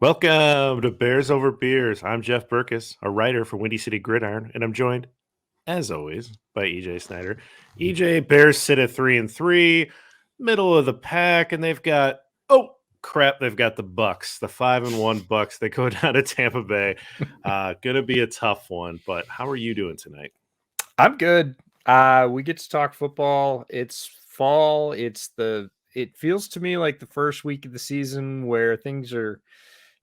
Welcome to Bears Over Beers. I'm Jeff Burkus, a writer for Windy City Gridiron, and I'm joined, as always, by EJ Snyder. EJ, Bears sit at 3-3, middle of the pack, and they've got they've got the Bucs, the 5-1 Bucs. They go down to Tampa Bay. Gonna be a tough one, but how are you doing tonight? I'm good. We get to talk football. It's fall. It feels to me like the first week of the season where things are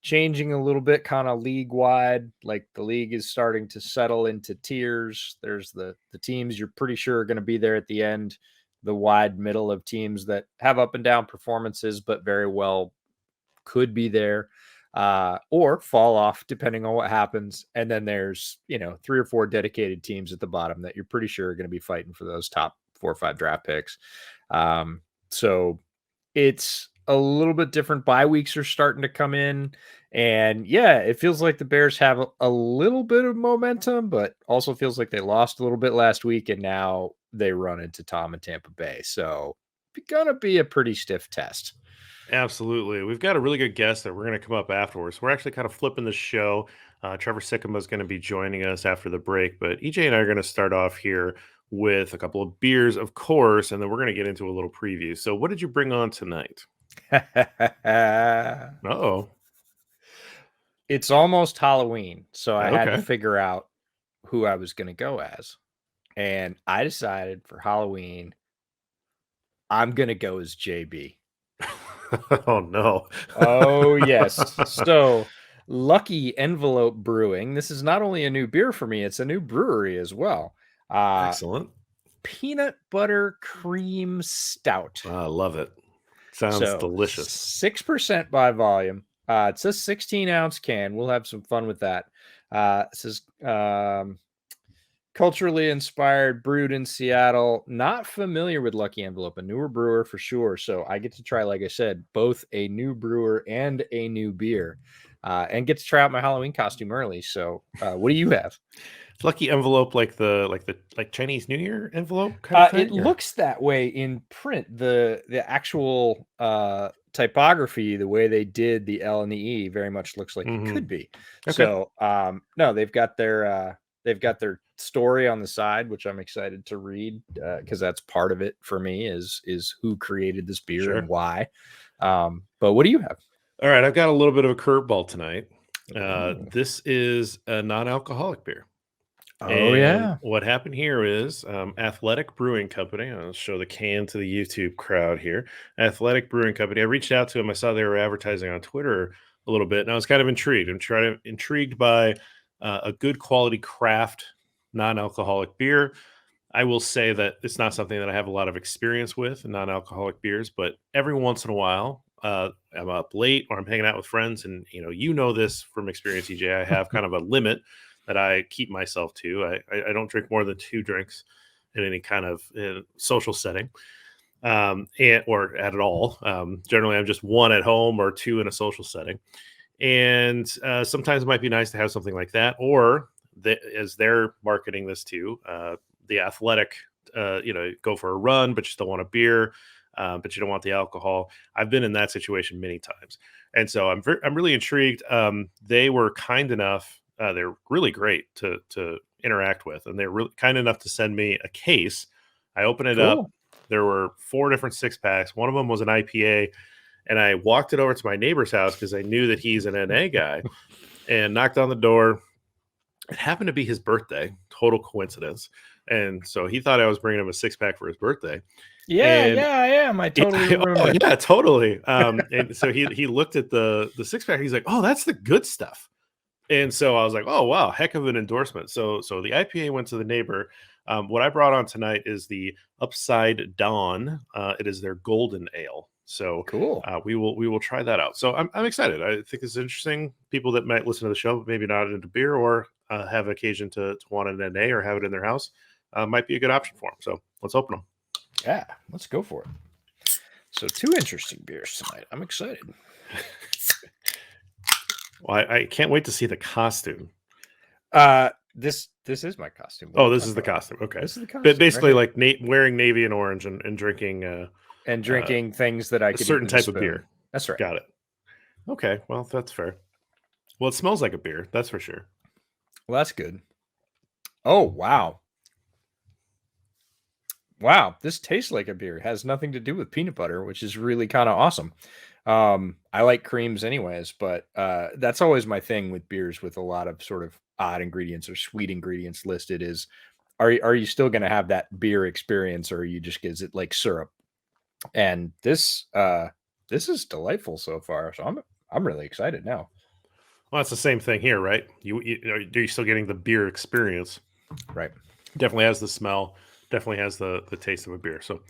changing a little bit, kind of league wide. Like the league is starting to settle into tiers. There's the teams you're pretty sure are going to be there at the end, the wide middle of teams that have up and down performances, but very well could be there or fall off depending on what happens. And then there's, 3 or 4 dedicated teams at the bottom that you're pretty sure are going to be fighting for those top 4 or 5 draft picks. So it's a little bit different. Bye weeks are starting to come in. And yeah, it feels like the Bears have a little bit of momentum, but also feels like they lost a little bit last week. And now they run into Tom and Tampa Bay. So it's going to be a pretty stiff test. Absolutely. We've got a really good guest that we're going to come up afterwards. We're actually kind of flipping the show. Trevor Sikkema is going to be joining us after the break, but EJ and I are going to start off here with a couple of beers, of course, and then we're going to get into a little preview. So, what did you bring on tonight? Uh-oh. It's almost Halloween, so I had to Okay. figure out who I was going to go as. And I decided for Halloween, I'm going to go as JB. Oh, no. Oh, yes. So, Lucky Envelope Brewing. This is not only a new beer for me, it's a new brewery as well. Excellent. Peanut butter cream stout. I love it. Sounds So delicious. 6% by volume. It's a 16-ounce can. We'll have some fun with that. It says culturally inspired, brewed in Seattle. Not familiar with Lucky Envelope, a newer brewer for sure. So I get to try, like I said, both a new brewer and a new beer, and get to try out my Halloween costume early. So what do you have? Lucky envelope like Chinese New Year envelope kind of thing? It looks that way in print. The actual typography, the way they did the L and the E, very much looks like it could be. Okay. So no, they've got their story on the side, which I'm excited to read because that's part of it for me is who created this beer Sure. and why. But what do you have? All right, I've got a little bit of a curveball tonight. This is a non-alcoholic beer. Oh, And yeah. what happened here is Athletic Brewing Company. I'll show the can to the YouTube crowd here. Athletic Brewing Company. I reached out to them. I saw they were advertising on Twitter a little bit, and I was kind of intrigued. I'm intrigued by a good quality craft non-alcoholic beer. I will say that it's not something that I have a lot of experience with in non-alcoholic beers, but every once in a while, I'm up late or I'm hanging out with friends, and you know this from experience, EJ. I have kind of a limit that I keep myself to. I don't drink more than 2 drinks in any kind of social setting, or at all. Generally, I'm just 1 at home or 2 in a social setting. And sometimes it might be nice to have something like that, or as they're marketing this too, the athletic, go for a run, but you still want a beer, but you don't want the alcohol. I've been in that situation many times, and so I'm really intrigued. They were kind enough. They're really great to interact with, and they're really kind enough to send me a case. I open it up. Cool. There were 4 different 6-packs. One of them was an IPA, and I walked it over to my neighbor's house because I knew that he's an NA guy, and knocked on the door. It happened to be his birthday. Total coincidence. And so he thought I was bringing him a 6-pack for his birthday. Yeah, And I am. I totally remember. yeah, totally. And so he looked at the 6-pack. He's like, "Oh, that's the good stuff." And so I was like, "Oh, wow, heck of an endorsement." So the IPA went to the neighbor. What I brought on tonight is the Upside Dawn. It is their golden ale. So Cool. we will try that out. So I'm excited. I think it's interesting. People that might listen to the show, maybe not into beer or have occasion to want an NA or have it in their house, might be a good option for them. So let's open them. Yeah, let's go for it. So 2 interesting beers tonight. I'm excited. Well, I can't wait to see the costume. This is my costume. Oh, this is the costume. Okay, this is the costume. But basically, right, like wearing navy and orange and drinking and drinking things that I could a certain eat with type of beer. That's right. Got it. Okay, well, that's fair. Well, it smells like a beer, that's for sure. Well, that's good. Oh, wow. Wow, this tastes like a beer. It has nothing to do with peanut butter, which is really kind of awesome. I like creams anyways, but that's always my thing with beers with a lot of sort of odd ingredients or sweet ingredients listed is are you still going to have that beer experience, or are you just is it like syrup? And this is delightful so far. So I'm really excited now. Well, that's the same thing here, right? You're still getting the beer experience. Right. Definitely has the smell. Definitely has the taste of a beer. So,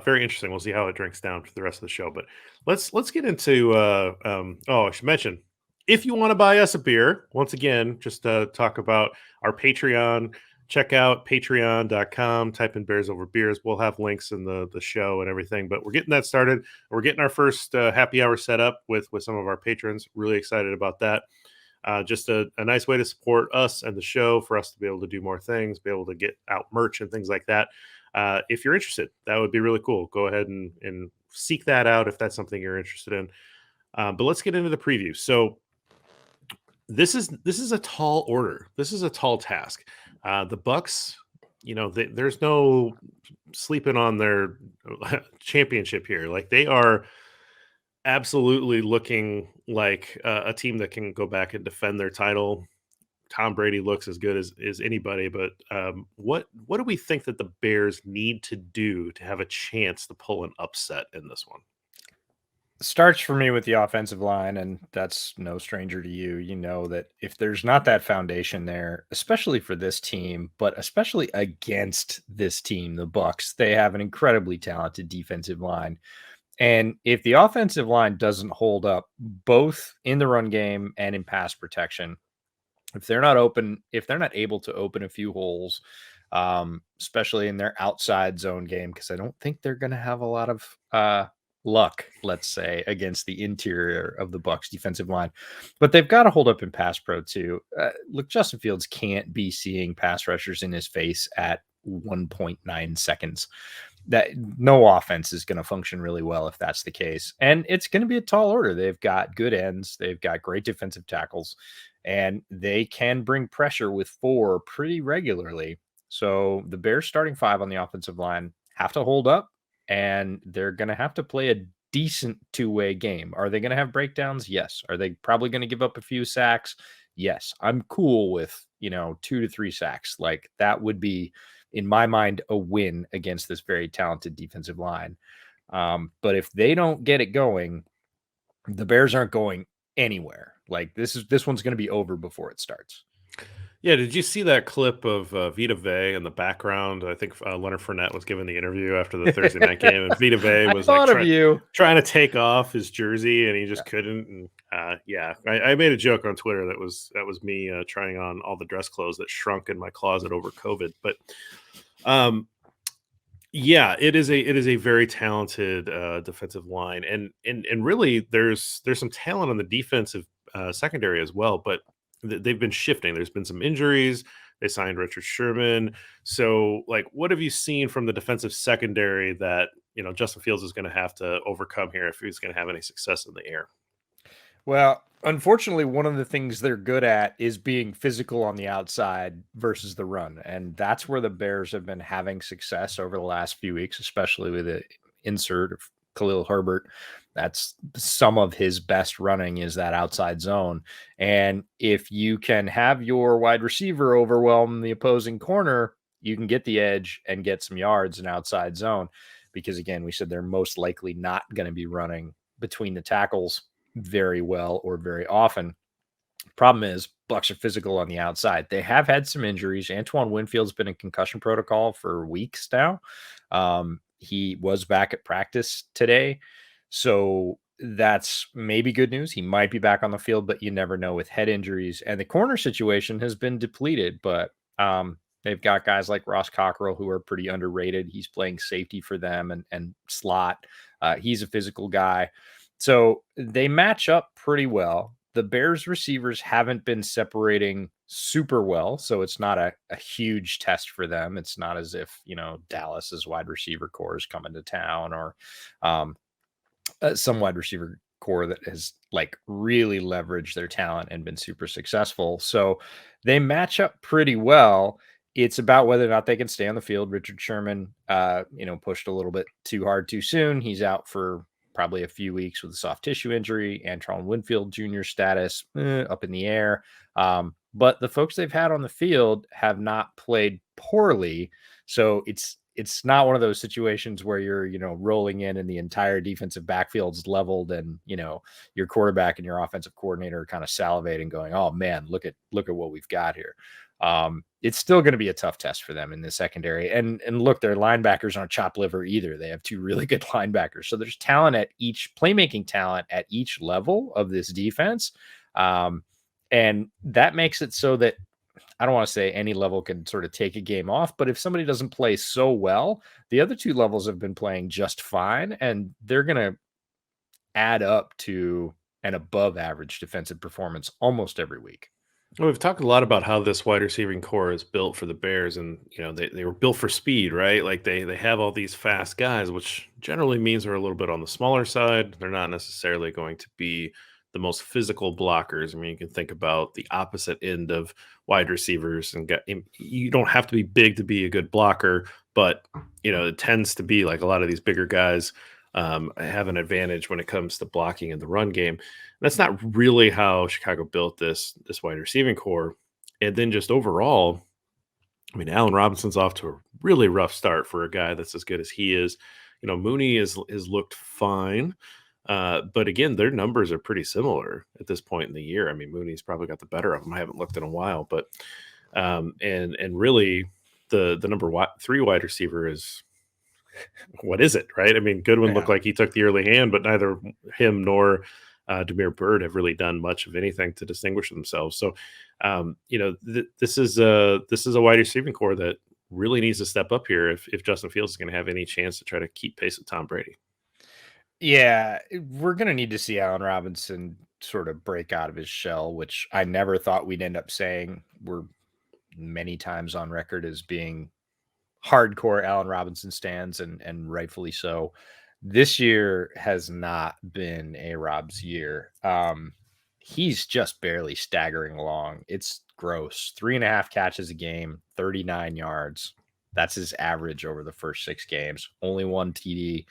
very interesting. We'll see how it drinks down for the rest of the show. But let's get into. Oh, I should mention, if you want to buy us a beer, once again, just talk about our Patreon. Check out patreon.com, type in Bears Over Beers. We'll have links in the show and everything. But we're getting that started. We're getting our first happy hour set up with some of our patrons. Really excited about that. Just a nice way to support us and the show for us to be able to do more things, be able to get out merch and things like that. If you're interested, that would be really cool. Go ahead and seek that out if that's something you're interested in. But let's get into the preview. So this is a tall order. This is a tall task. The Bucs, there's no sleeping on their championship here. Like they are absolutely looking like a team that can go back and defend their title. Tom Brady looks as good as anybody, but what do we think that the Bears need to do to have a chance to pull an upset in this one? Starts for me with the offensive line, and that's no stranger to you. You know that if there's not that foundation there, especially for this team, but especially against this team, the Bucs, they have an incredibly talented defensive line. And if the offensive line doesn't hold up both in the run game and in pass protection, if they're not able to open a few holes, especially in their outside zone game, because I don't think they're going to have a lot of luck, let's say, against the interior of the Bucs defensive line. But they've got to hold up in pass pro too. Look, Justin Fields can't be seeing pass rushers in his face at 1.9 seconds. That no offense is going to function really well if that's the case. And it's going to be a tall order. They've got good ends, they've got great defensive tackles, and they can bring pressure with four pretty regularly. So the Bears starting five on the offensive line have to hold up, and they're going to have to play a decent two-way game. Are they going to have breakdowns? Yes. Are they probably going to give up a few sacks? Yes. I'm cool with, 2 to 3 sacks. Like that would be, in my mind, a win against this very talented defensive line. But if they don't get it going, the Bears aren't going anywhere. Like this one's going to be over before it starts. Yeah, did you see that clip of Vita Vea in the background? I think Leonard Fournette was giving the interview after the Thursday night game, and Vita Vea I was like thought of you. trying to take off his jersey, and he just couldn't. And yeah, I made a joke on Twitter that was me trying on all the dress clothes that shrunk in my closet over COVID. But yeah, it is a very talented defensive line, and really there's some talent on the defensive secondary as well, but they've been shifting. There's been some injuries. They signed Richard Sherman. So, like, what have you seen from the defensive secondary that Justin Fields is going to have to overcome here if he's going to have any success in the air? Well, unfortunately, one of the things they're good at is being physical on the outside versus the run. And that's where the Bears have been having success over the last few weeks, especially with the insert of Khalil Herbert. That's some of his best running is that outside zone. And if you can have your wide receiver overwhelm the opposing corner, you can get the edge and get some yards in outside zone. Because again, we said they're most likely not going to be running between the tackles very well or very often. Problem is, Bucs are physical on the outside. They have had some injuries. Antoine Winfield's been in concussion protocol for weeks now. He was back at practice today. So that's maybe good news. He might be back on the field, but you never know with head injuries. And the corner situation has been depleted, but they've got guys like Ross Cockrell who are pretty underrated. He's playing safety for them and slot. He's a physical guy. So they match up pretty well. The Bears receivers haven't been separating super well, so it's not a huge test for them. It's not as if, Dallas's wide receiver core is coming to town or some wide receiver core that has like really leveraged their talent and been super successful. So they match up pretty well. It's about whether or not they can stay on the field. Richard Sherman, pushed a little bit too hard too soon. He's out for probably a few weeks with a soft tissue injury. Antoine Winfield Jr. status up in the air. But the folks they've had on the field have not played poorly. So it's not one of those situations where you're, rolling in and the entire defensive backfield's leveled and, your quarterback and your offensive coordinator are kind of salivating going, oh man, look at what we've got here. It's still going to be a tough test for them in the secondary. And look, their linebackers aren't chop liver either. They have two really good linebackers. So there's talent at each playmaking talent at each level of this defense. And that makes it so that I don't want to say any level can sort of take a game off, but if somebody doesn't play so well, the other two levels have been playing just fine, and they're going to add up to an above average defensive performance almost every week. Well, we've talked a lot about how this wide receiving core is built for the Bears, and they were built for speed, right? Like they have all these fast guys, which generally means they're a little bit on the smaller side. They're not necessarily going to be the most physical blockers. I mean, you can think about the opposite end of wide receivers, and you don't have to be big to be a good blocker, but it tends to be like a lot of these bigger guys have an advantage when it comes to blocking in the run game. That's not really how Chicago built this wide receiving core. And then just overall, I mean, Allen Robinson's off to a really rough start for a guy that's as good as he is. Mooney has looked fine. But again, their numbers are pretty similar at this point in the year. I mean, Mooney's probably got the better of them. I haven't looked in a while, but and really the number 3 wide receiver is what is it, right? I mean, Goodwin looked like he took the early hand, but neither him nor Damiere Byrd have really done much of anything to distinguish themselves. So, this is a wide receiving core that really needs to step up here if Justin Fields is going to have any chance to try to keep pace with Tom Brady. Yeah, we're going to need to see Allen Robinson sort of break out of his shell, which I never thought we'd end up saying. We're many times on record as being hardcore Allen Robinson stands, and rightfully so. This year has not been A-Rob's year. He's just barely staggering along. It's gross. 3.5 catches a game, 39 yards. That's his average over the first 6 games. Only 1 TD.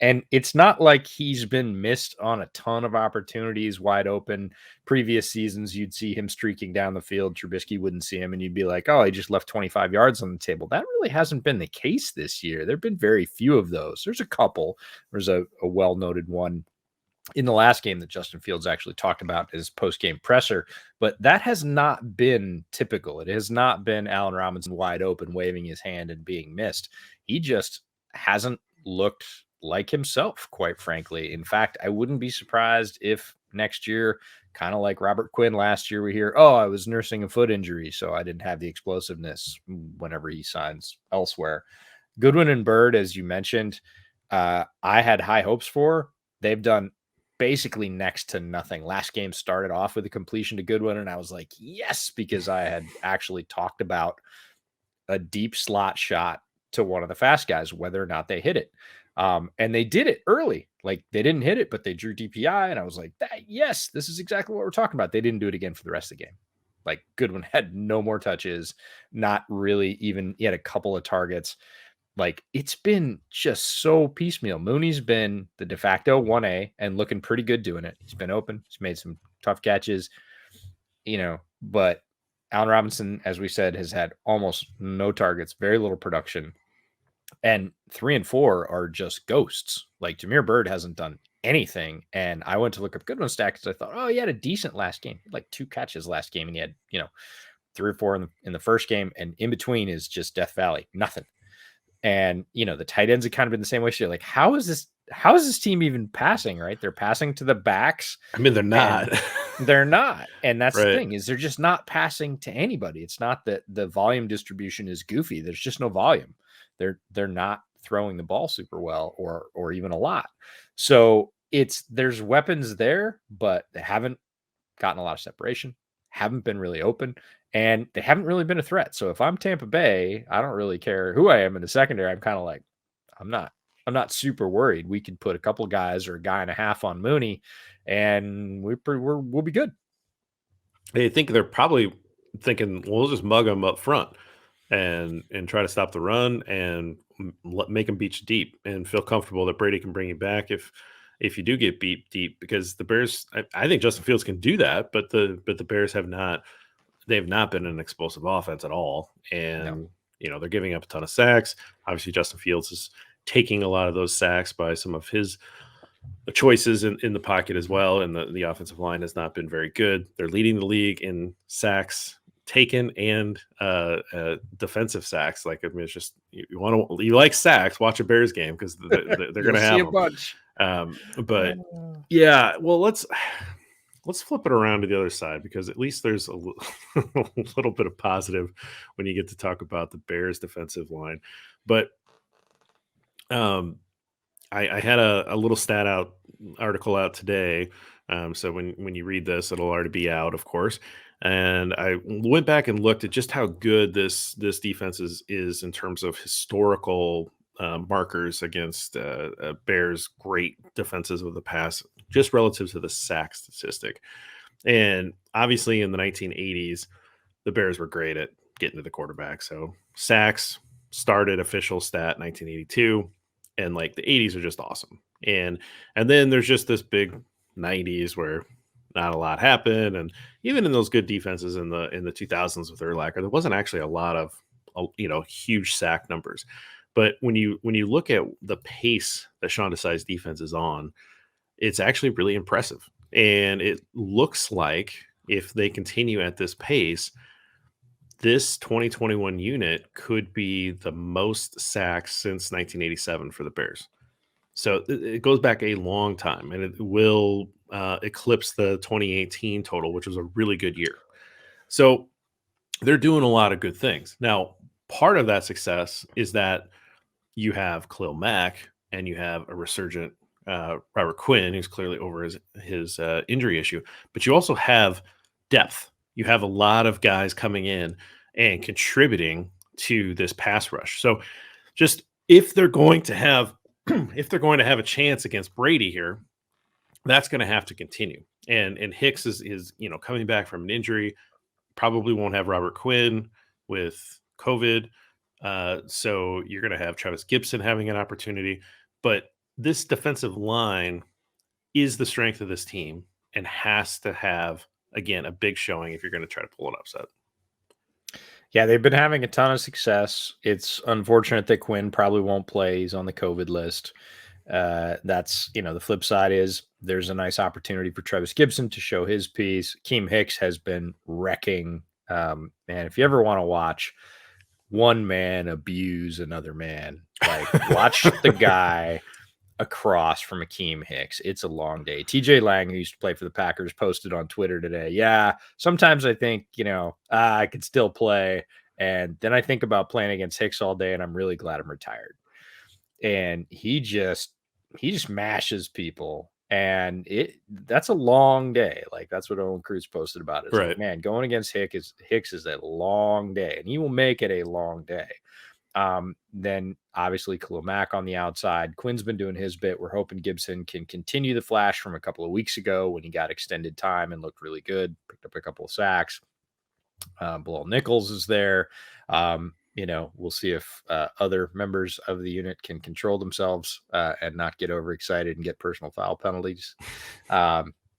And it's not like he's been missed on a ton of opportunities wide open. Previous seasons, you'd see him streaking down the field. Trubisky wouldn't see him, and you'd be like, oh, he just left 25 yards on the table. That really hasn't been the case this year. There have been very few of those. There's a couple. There's a well-noted one in the last game that Justin Fields actually talked about his post-game presser, but that has not been typical. It has not been Allen Robinson wide open, waving his hand and being missed. He just hasn't looked like himself, quite frankly. In fact, I wouldn't be surprised if next year, kind of like Robert Quinn last year, we hear, oh, I was nursing a foot injury, so I didn't have the explosiveness whenever he signs elsewhere. Goodwin and Byrd, as you mentioned, I had high hopes for. They've done basically next to nothing. Last game started off with a completion to Goodwin, and I was like, yes, because I had actually talked about a deep slot shot to one of the fast guys, whether or not they hit it. And they did it early. Like, they didn't hit it, but they drew DPI, and I was like, yes, this is exactly what we're talking about. They didn't do it again for the rest of the game. Like, Goodwin had no more touches, not really even, he had a couple of targets. Like, it's been just so piecemeal. Mooney's been the de facto 1A and looking pretty good doing it. He's been open. He's made some tough catches, but Allen Robinson, as we said, has had almost no targets, very little production. And 3 and 4 are just ghosts. Like, Damiere Byrd hasn't done anything. And I went to look up Goodwin's stats because I thought, oh, he had a decent last game. Like 2 catches last game. And he had, 3 or 4 in the first game. And in between is just Death Valley. Nothing. And, the tight ends have kind of been the same way. So you're like, how is this team even passing, right? They're passing to the backs. I mean, they're not. They're not. And that's right. The thing is they're just not passing to anybody. It's not that the volume distribution is goofy. There's just no volume. They're not throwing the ball super well or even a lot. So there's weapons there, but they haven't gotten a lot of separation, haven't been really open, and they haven't really been a threat. So if I'm Tampa Bay, I don't really care who I am in the secondary. I'm kind of like, I'm not super worried. We could put a couple guys or a guy and a half on Mooney and we'll be good. I think they're probably thinking, well, we'll just mug them up front and try to stop the run and make them beat you deep and feel comfortable that Brady can bring you back if you do get beat deep, because the Bears, I think Justin Fields can do that, but the Bears they've not been an explosive offense at all, and they're giving up a ton of sacks. Obviously, Justin Fields is taking a lot of those sacks by some of his choices in the pocket as well, and the offensive line has not been very good. They're leading the league in sacks taken and defensive sacks. Like, I mean, it's just you like sacks, watch a Bears game because they're going to have a bunch. But yeah, well, let's flip it around to the other side, because at least there's a little bit of positive when you get to talk about the Bears defensive line. But I had a little article out today. So when you read this, it'll already be out, of course. And I went back and looked at just how good this defense is in terms of historical markers against Bears' great defenses of the past, just relative to the sack statistic. And obviously in the 1980s, the Bears were great at getting to the quarterback. So sacks started official stat 1982. And like the 80s are just awesome. And then there's just this big 90s where not a lot happened. And even in those good defenses in the 2000s with Urlacher, there wasn't actually a lot of huge sack numbers. But when you look at the pace that Sean Desai's defense is on, it's actually really impressive. And it looks like if they continue at this pace, this 2021 unit could be the most sacks since 1987 for the Bears. So it goes back a long time, and it will eclipse the 2018 total, which was a really good year. So they're doing a lot of good things. Now, part of that success is that you have Khalil Mack and you have a resurgent Robert Quinn, who's clearly over his injury issue, but you also have depth. You have a lot of guys coming in and contributing to this pass rush. So just if they're going to have a chance against Brady here, that's going to have to continue. And Hicks is coming back from an injury, probably won't have Robert Quinn with COVID. So you're going to have Travis Gibson having an opportunity, but this defensive line is the strength of this team and has to have, again, a big showing if you're going to try to pull an upset. Yeah, they've been having a ton of success. It's unfortunate that Quinn probably won't play. He's on the COVID list. That's, the flip side is there's a nice opportunity for Travis Gibson to show his piece. Akeem Hicks has been wrecking. Man, if you ever want to watch one man abuse another man, like watch the guy across from Akeem Hicks. It's a long day. TJ Lang, who used to play for the Packers, posted on Twitter today. Yeah, sometimes I think, I could still play. And then I think about playing against Hicks all day, and I'm really glad I'm retired. And he just mashes people. And that's a long day. Like, that's what Owen Cruz posted about it. Right. Like, man, going against Hicks is a long day, and he will make it a long day. Then obviously Khalil Mack on the outside. Quinn's been doing his bit. We're hoping Gibson can continue the flash from a couple of weeks ago when he got extended time and looked really good, picked up a couple of sacks. Bilal Nichols is there. We'll see if other members of the unit can control themselves and not get overexcited and get personal foul penalties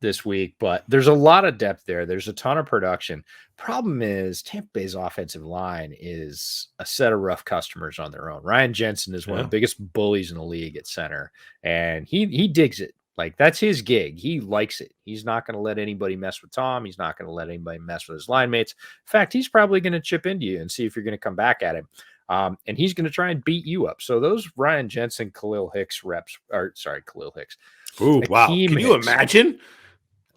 this week. But there's a lot of depth there. There's a ton of production. Problem is Tampa Bay's offensive line is a set of rough customers on their own. Ryan Jensen is one of the biggest bullies in the league at center, and he digs it. Like, that's his gig. He likes it. He's not going to let anybody mess with Tom. He's not going to let anybody mess with his line mates. In fact, he's probably going to chip into you and see if you're going to come back at him. And he's going to try and beat you up. So those Ryan Jensen, Khalil Hicks. Ooh, wow. Can you imagine?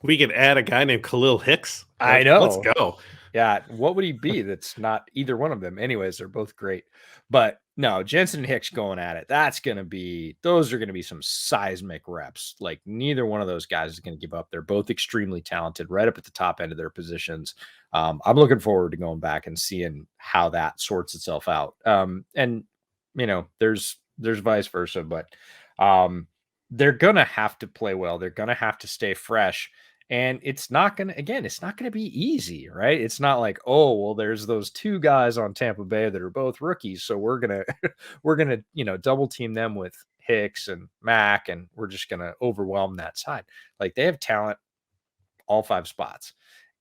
We could add a guy named Khalil Hicks. I know. Let's go. Yeah. What would he be? That's not either one of them. Anyways, they're both great. But no, Jensen and Hicks going at it. Those are going to be some seismic reps. Like, neither one of those guys is going to give up. They're both extremely talented, right up at the top end of their positions. I'm looking forward to going back and seeing how that sorts itself out. And there's vice versa, but they're going to have to play well. They're going to have to stay fresh. And it's not going to be easy, right? It's not like, oh, well, there's those two guys on Tampa Bay that are both rookies. So we're going to, we're going to, double team them with Hicks and Mack, and we're just going to overwhelm that side. Like, they have talent all 5 spots,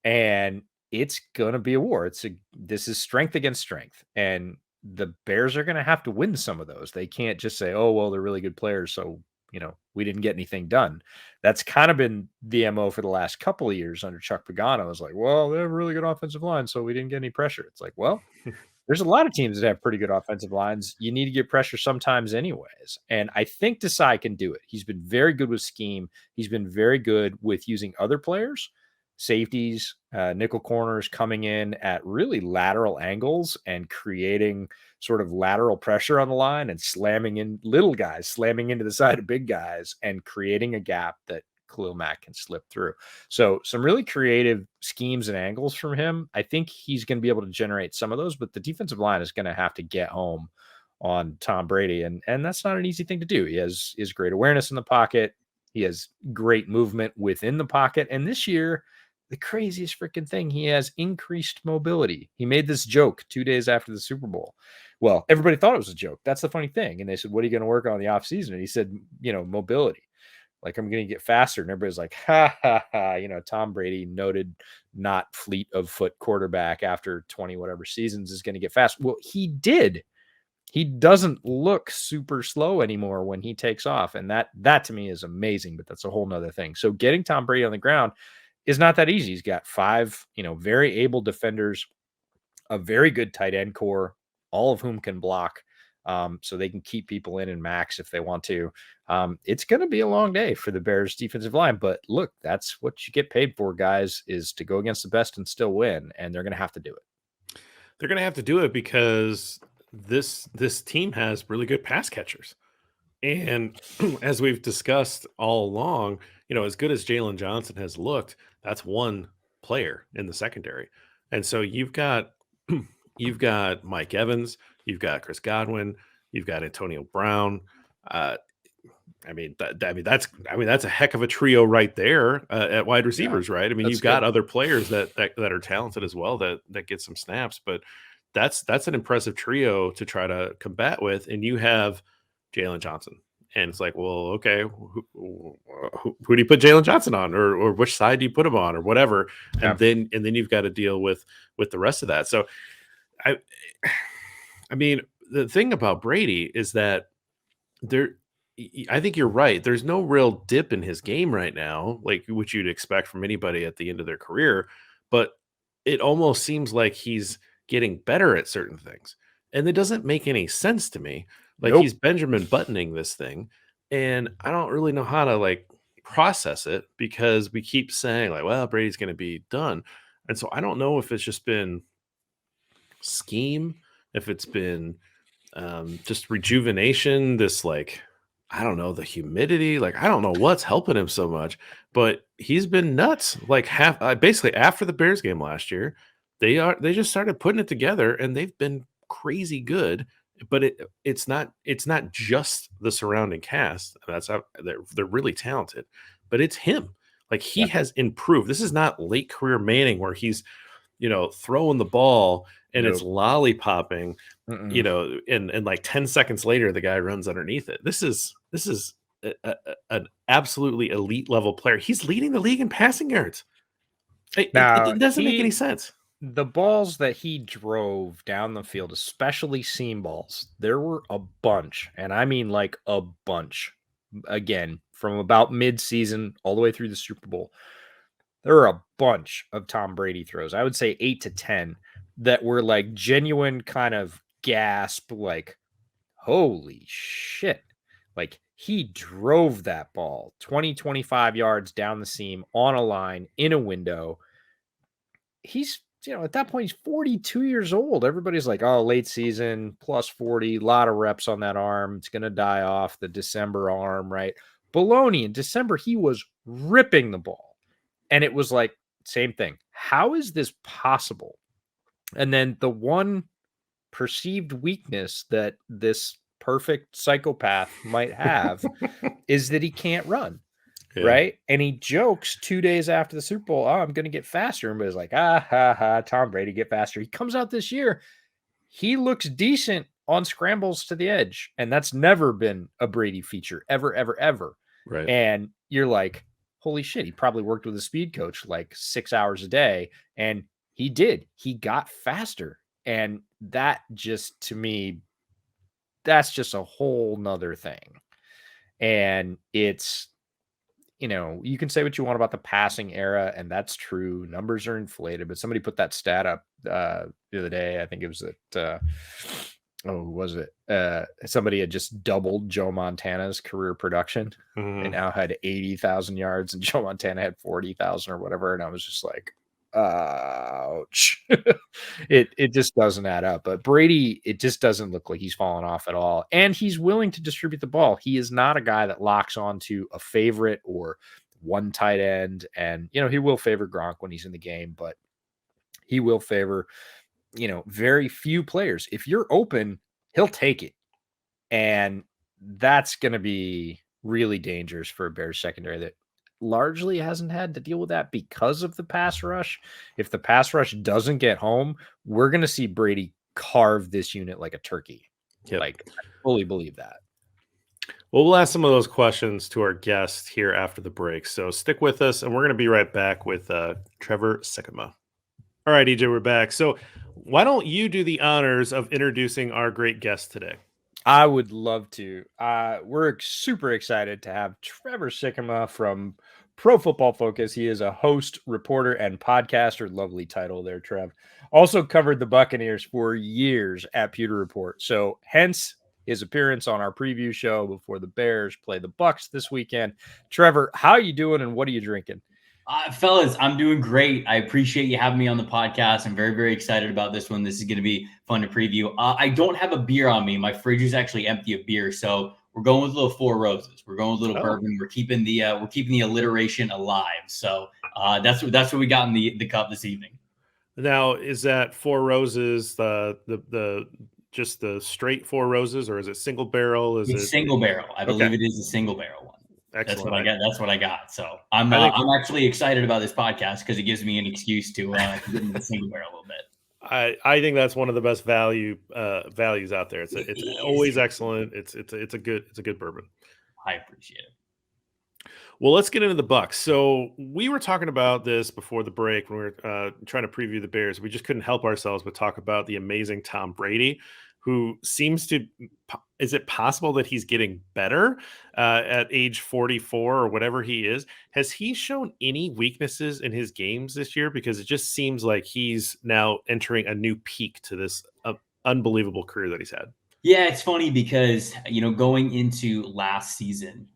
and it's going to be a war. This is strength against strength. And the Bears are going to have to win some of those. They can't just say, oh, well, they're really good players, so we didn't get anything done. That's kind of been the MO for the last couple of years under Chuck Pagano. It's like, well, they have a really good offensive line, so we didn't get any pressure. It's like, well, there's a lot of teams that have pretty good offensive lines. You need to get pressure sometimes anyways. And I think Desai can do it. He's been very good with scheme. He's been very good with using other players, safeties, nickel corners coming in at really lateral angles and creating sort of lateral pressure on the line and slamming in little guys, slamming into the side of big guys and creating a gap that Khalil Mack can slip through. So some really creative schemes and angles from him. I think he's going to be able to generate some of those, but the defensive line is going to have to get home on Tom Brady. And that's not an easy thing to do. He has great awareness in the pocket. He has great movement within the pocket. And this year, the craziest freaking thing, he has increased mobility. He made this joke 2 days after the Super Bowl. Well, everybody thought it was a joke. That's the funny thing. And they said, what are you going to work on in the offseason? And he said, mobility. Like, I'm going to get faster. And everybody's like, ha, ha, ha. Tom Brady, noted not fleet of foot quarterback after 20 whatever seasons, is going to get fast. Well, he did. He doesn't look super slow anymore when he takes off. And that to me is amazing, but that's a whole nother thing. So getting Tom Brady on the ground is not that easy. He's got 5, very able defenders, a very good tight end core, all of whom can block. So they can keep people in and max if they want to. It's going to be a long day for the Bears defensive line, but look, that's what you get paid for, guys, is to go against the best and still win. And they're going to have to do it. They're going to have to do it because this team has really good pass catchers. And as we've discussed all along, as good as Jalen Johnson has looked, that's one player in the secondary. And so you've got Mike Evans, you've got Chris Godwin, you've got Antonio Brown. That's a heck of a trio right there at wide receivers, right? I mean, you've got other players that are talented as well that get some snaps, but that's an impressive trio to try to combat with. And you have Jalen Johnson, and it's like, well, okay, who do you put Jalen Johnson on, or which side do you put him on, or whatever, and then you've got to deal with the rest of that. So, I mean, the thing about Brady is that I think you're right. There's no real dip in his game right now, like what you'd expect from anybody at the end of their career, but it almost seems like he's getting better at certain things, and it doesn't make any sense to me. Like, he's Benjamin Buttoning this thing, and I don't really know how to process it, because we keep saying well, Brady's going to be done. And so I don't know if it's just been scheme, if it's been just rejuvenation, this I don't know, the humidity, I don't know what's helping him so much, but he's been nuts. Basically after the Bears game last year, they just started putting it together, and they've been crazy good. But it's not just the surrounding cast. That's how they're really talented, but it's him. He has improved. This is not late career Manning where he's throwing the ball and it's lollipopping, and 10 seconds later the guy runs underneath it. This is an absolutely elite level player. He's leading the league in passing yards. It doesn't make any sense. The balls that he drove down the field, especially seam balls, there were a bunch, and I mean a bunch, again, from about mid-season all the way through the Super Bowl. There were a bunch of Tom Brady throws. I would say 8 to 10 that were genuine kind of gasp, holy shit. He drove that ball 20, 25 yards down the seam on a line in a window. He's at that point, he's 42 years old. Everybody's like, oh, late season, plus 40, a lot of reps on that arm. It's going to die off, the December arm, right? Baloney. In December, he was ripping the ball. And it was same thing. How is this possible? And then the one perceived weakness that this perfect psychopath might have is that he can't run. Yeah. Right. And he jokes 2 days after the Super Bowl, oh, I'm going to get faster. And everybody's like, ah, ha, ha, Tom Brady, get faster. He comes out this year. He looks decent on scrambles to the edge. And that's never been a Brady feature ever, ever, ever. Right. And you're like, holy shit, he probably worked with a speed coach like 6 hours a day. And he did. He got faster. And that just, to me, that's just a whole nother thing. And it's, you can say what you want about the passing era, and that's true. Numbers are inflated, but somebody put that stat up the other day. I think it was that, who was it? Somebody had just doubled Joe Montana's career production and now had 80,000 yards, and Joe Montana had 40,000 or whatever. And I was just like, ouch. It just doesn't add up. But Brady, it just doesn't look like he's fallen off at all. And he's willing to distribute the ball. He is not a guy that locks onto a favorite or one tight end. And, he will favor Gronk when he's in the game, but he will favor, very few players. If you're open, he'll take it. And that's going to be really dangerous for a Bears secondary that largely hasn't had to deal with that because of the pass rush. If the pass rush doesn't get home, we're going to see Brady carve this unit like a turkey. Yep. Like, I fully believe that. Well, we'll ask some of those questions to our guest here after the break. So stick with us, and we're going to be right back with Trevor Sikkema. All right, EJ, we're back. So why don't you do the honors of introducing our great guest today? I would love to. We're super excited to have Trevor Sikkema from Pro Football Focus. He is a host, reporter, and podcaster. Lovely title there, Trev. Also covered the Buccaneers for years at Pewter Report. So hence his appearance on our preview show before the Bears play the Bucs this weekend. Trevor, how are you doing and what are you drinking? Fellas, I'm doing great. I appreciate you having me on the podcast. I'm very, very excited about this one. This is going to be fun to preview. I don't have a beer on me. My fridge is actually empty of beer, so we're going with a little Four Roses. We're going with a little bourbon. We're keeping the alliteration alive. So that's what we got in the cup this evening. Now, is that Four Roses the just the straight Four Roses, or is it single barrel? It's single barrel. I believe it is a single barrel one. Excellent. That's what I got. So I'm actually excited about this podcast because it gives me an excuse to get into the single barrel a little bit. I think that's one of the best values out there. It's always excellent. It's a good bourbon. I appreciate it. Well, let's get into the Bucs. So we were talking about this before the break when we were trying to preview the Bears. We just couldn't help ourselves but talk about the amazing Tom Brady, who seems to – is it possible that he's getting better at age 44 or whatever he is? Has he shown any weaknesses in his games this year? Because it just seems like he's now entering a new peak to this unbelievable career that he's had. Yeah, it's funny because, going into last season,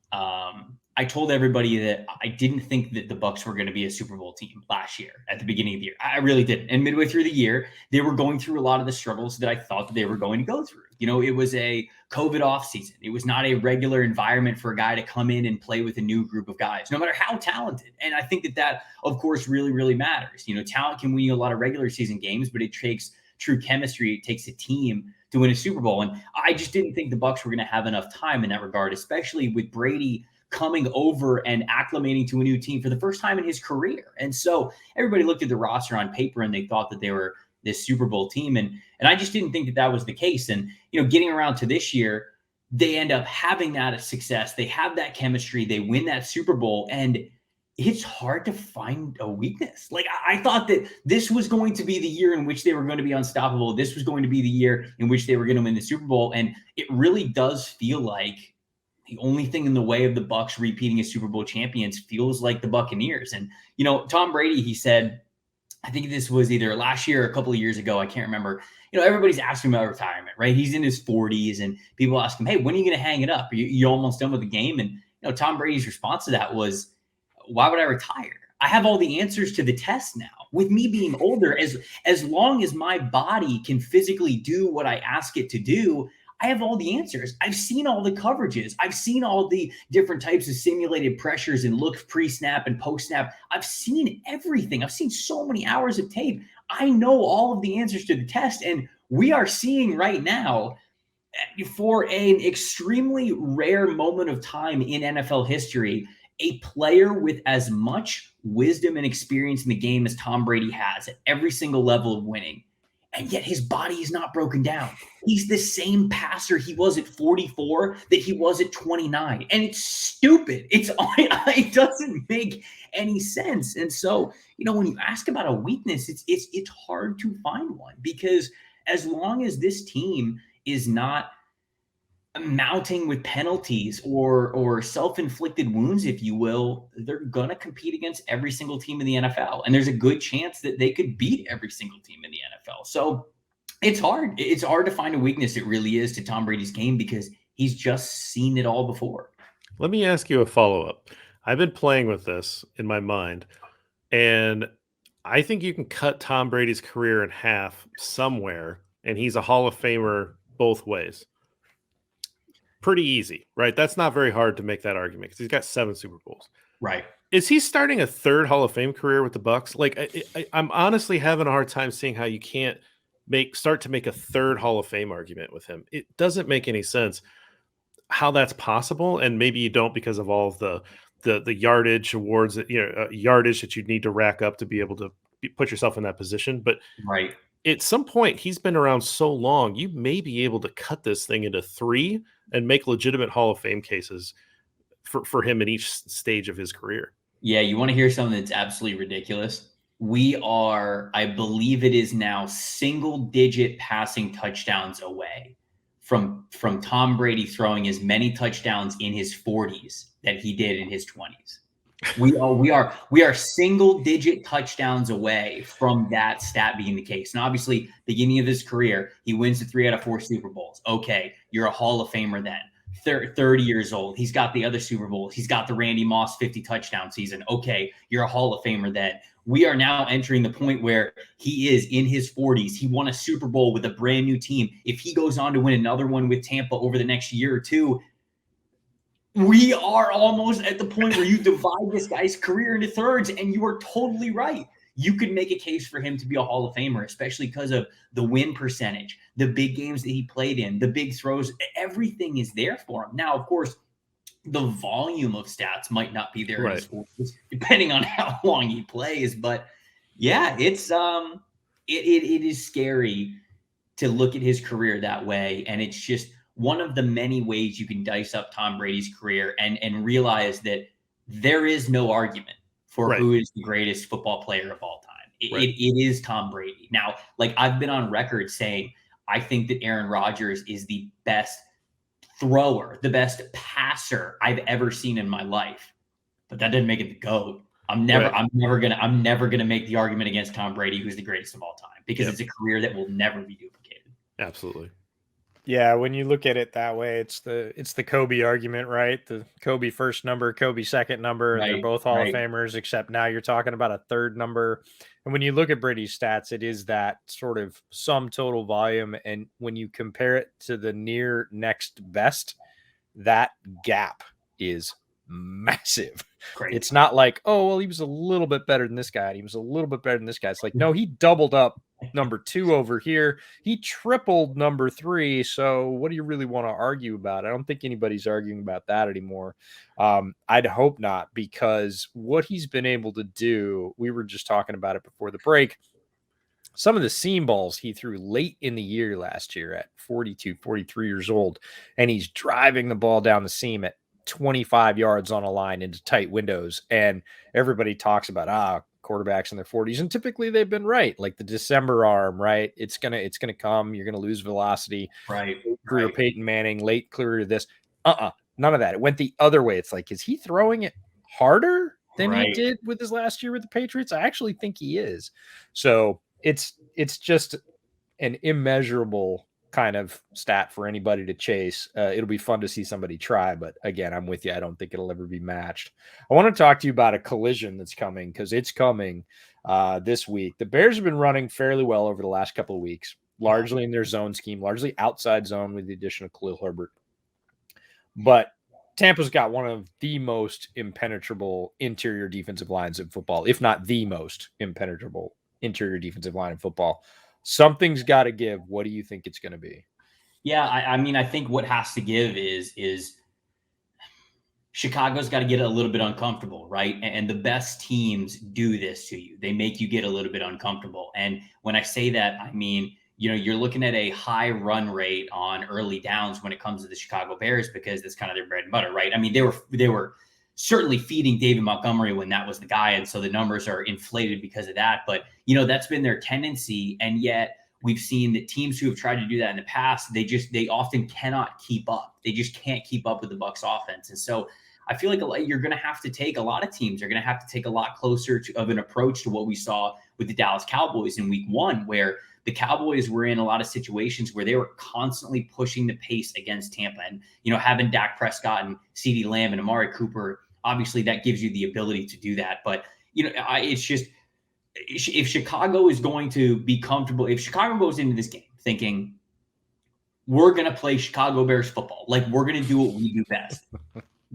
I told everybody that I didn't think that the Bucs were going to be a Super Bowl team last year at the beginning of the year. I really didn't. And midway through the year, they were going through a lot of the struggles that I thought that they were going to go through. It was a COVID offseason. It was not a regular environment for a guy to come in and play with a new group of guys, no matter how talented. And I think that, of course, really, really matters. Talent can win you a lot of regular season games, but it takes true chemistry. It takes a team to win a Super Bowl. And I just didn't think the Bucs were going to have enough time in that regard, especially with Brady coming over and acclimating to a new team for the first time in his career. And so everybody looked at the roster on paper and they thought that they were this Super Bowl team. And I just didn't think that was the case. And, getting around to this year, they end up having that success. They have that chemistry. They win that Super Bowl. And it's hard to find a weakness. Like, I thought that this was going to be the year in which they were going to be unstoppable. This was going to be the year in which they were going to win the Super Bowl. And it really does feel like the only thing in the way of the Bucs repeating as Super Bowl champions feels like the Buccaneers. And, Tom Brady, he said, I think this was either last year or a couple of years ago, I can't remember, everybody's asking about retirement, right? He's in his 40s and people ask him, hey, when are you going to hang it up? Are you almost done with the game? And, Tom Brady's response to that was, why would I retire? I have all the answers to the test now. With me being older, as long as my body can physically do what I ask it to do, I have all the answers. I've seen all the coverages. I've seen all the different types of simulated pressures and looks pre-snap and post-snap. I've seen everything. I've seen so many hours of tape. I know all of the answers to the test. And we are seeing right now for an extremely rare moment of time in NFL history, a player with as much wisdom and experience in the game as Tom Brady has at every single level of winning, and yet his body is not broken down. He's the same passer he was at 44 that he was at 29. And it's stupid. It doesn't make any sense. And so, when you ask about a weakness, it's hard to find one, because as long as this team is not mounting with penalties or self-inflicted wounds, if you will, they're going to compete against every single team in the NFL. And there's a good chance that they could beat every single team in the NFL. So it's hard. It's hard to find a weakness. It really is, to Tom Brady's game, because he's just seen it all before. Let me ask you a follow-up. I've been playing with this in my mind, and I think you can cut Tom Brady's career in half somewhere, and he's a Hall of Famer both ways. Pretty easy, right? That's not very hard to make that argument, because he's got 7 Super Bowls. Right. Is he starting a third Hall of Fame career with the Bucs? Like, I'm honestly having a hard time seeing how you can't start to make a third Hall of Fame argument with him. It doesn't make any sense how that's possible, and maybe you don't, because of all of the yardage awards that yardage that you need to rack up to be able to put yourself in that position. But right, at some point, he's been around so long, you may be able to cut this thing into 3 and make legitimate Hall of Fame cases for him in each stage of his career. Yeah, you want to hear something that's absolutely ridiculous? We are, I believe it is now, single-digit passing touchdowns away from Tom Brady throwing as many touchdowns in his 40s that he did in his 20s. We are single-digit touchdowns away from that stat being the case. And obviously, beginning of his career, he wins the 3 out of 4 Super Bowls. Okay, you're a Hall of Famer then. 30 years old. He's got the other Super Bowls. He's got the Randy Moss 50 touchdown season. Okay, you're a Hall of Famer then. We are now entering the point where he is in his 40s. He won a Super Bowl with a brand new team. If he goes on to win another one with Tampa over the next year or two, we are almost at the point where you divide this guy's career into thirds, and you are totally right. You could make a case for him to be a Hall of Famer, especially because of the win percentage, the big games that he played in, the big throws. Everything is there for him. Now, of course, the volume of stats might not be there, right, in his 40s, depending on how long he plays. But yeah, it's it is scary to look at his career that way, and it's just one of the many ways you can dice up Tom Brady's career and realize that there is no argument for who is the greatest football player of all time. It is Tom Brady. Now, like, I've been on record saying I think that Aaron Rodgers is the best thrower, the best passer I've ever seen in my life, but that didn't make it the GOAT. I'm never gonna make the argument against Tom Brady, who's the greatest of all time, because it's a career that will never be duplicated. Absolutely. Yeah, when you look at it that way, it's the Kobe argument, right? The Kobe first number, Kobe second number, and they're both Hall of Famers, except now you're talking about a third number. And when you look at Brady's stats, it is that sort of sum total volume. And when you compare it to the near next best, that gap is massive. Great. It's not like, oh, well, he was a little bit better than this guy, and he was a little bit better than this guy. It's like, no, he doubled up number 2 over here. He tripled number 3. So what do you really want to argue about? I don't think anybody's arguing about that anymore. I'd hope not, because what he's been able to do, we were just talking about it before the break. Some of the seam balls he threw late in the year last year at 42, 43 years old, and he's driving the ball down the seam at 25 yards on a line into tight windows. And everybody talks about, quarterbacks in their 40s, and typically they've been right. Like the December arm, right? It's gonna come. You're gonna lose velocity. Right. Career Peyton Manning, late career to this. None of that. It went the other way. It's like, is he throwing it harder than he did with his last year with the Patriots? I actually think he is. So it's just an immeasurable kind of stat for anybody to chase. It'll be fun to see somebody try, but again, I'm with you. I don't think it'll ever be matched. I want to talk to you about a collision that's coming, because it's coming this week. The Bears have been running fairly well over the last couple of weeks, largely in their zone scheme, largely outside zone with the addition of Khalil Herbert. But Tampa's got one of the most impenetrable interior defensive lines in football, if not the most impenetrable interior defensive line in football. Something's got to give. What do you think it's going to be? Yeah, I mean, I think what has to give is Chicago's got to get a little bit uncomfortable, right? And the best teams do this to you. They make you get a little bit uncomfortable. And when I say that, I mean, you're looking at a high run rate on early downs when it comes to the Chicago Bears, because that's kind of their bread and butter, right? I mean, they were certainly feeding David Montgomery when that was the guy, and so the numbers are inflated because of that. But that's been their tendency, and yet we've seen that teams who have tried to do that in the past, they often cannot keep up. They just can't keep up with the Bucs offense, and so I feel like you're going to have to take a lot of teams are going to have to take a lot closer of an approach to what we saw with the Dallas Cowboys in week 1, where the Cowboys were in a lot of situations where they were constantly pushing the pace against Tampa. And, having Dak Prescott and CeeDee Lamb and Amari Cooper, obviously that gives you the ability to do that. But, it's just, if Chicago is going to be comfortable, if Chicago goes into this game thinking, we're going to play Chicago Bears football, like we're going to do what we do best,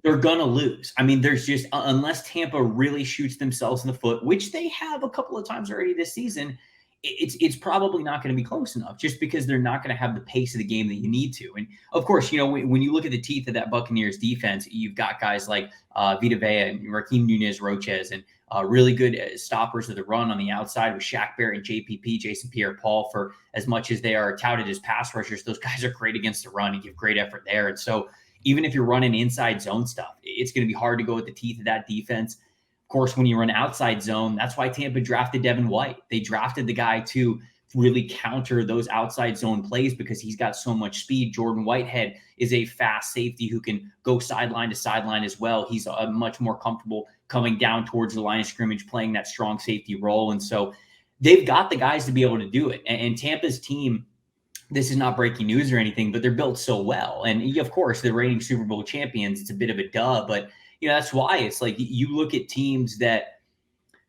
they're going to lose. I mean, there's just, unless Tampa really shoots themselves in the foot, which they have a couple of times already this season, it's probably not going to be close enough, just because they're not going to have the pace of the game that you need to. And of course, when you look at the teeth of that Buccaneers defense, you've got guys like Vita Vea and Raheem Nunez-Roches, and really good stoppers of the run on the outside with Shaq Barrett and JPP, Jason Pierre-Paul. For as much as they are touted as pass rushers, those guys are great against the run and give great effort there. And so even if you're running inside zone stuff, it's going to be hard to go at the teeth of that defense. Of course, when you run outside zone, that's why Tampa drafted Devin White. They drafted the guy to really counter those outside zone plays because he's got so much speed. Jordan Whitehead is a fast safety who can go sideline to sideline as well. He's much more comfortable coming down towards the line of scrimmage, playing that strong safety role. And so they've got the guys to be able to do it. And Tampa's team, this is not breaking news or anything, but they're built so well. And of course, the reigning Super Bowl champions, it's a bit of a duh, but that's why it's like you look at teams that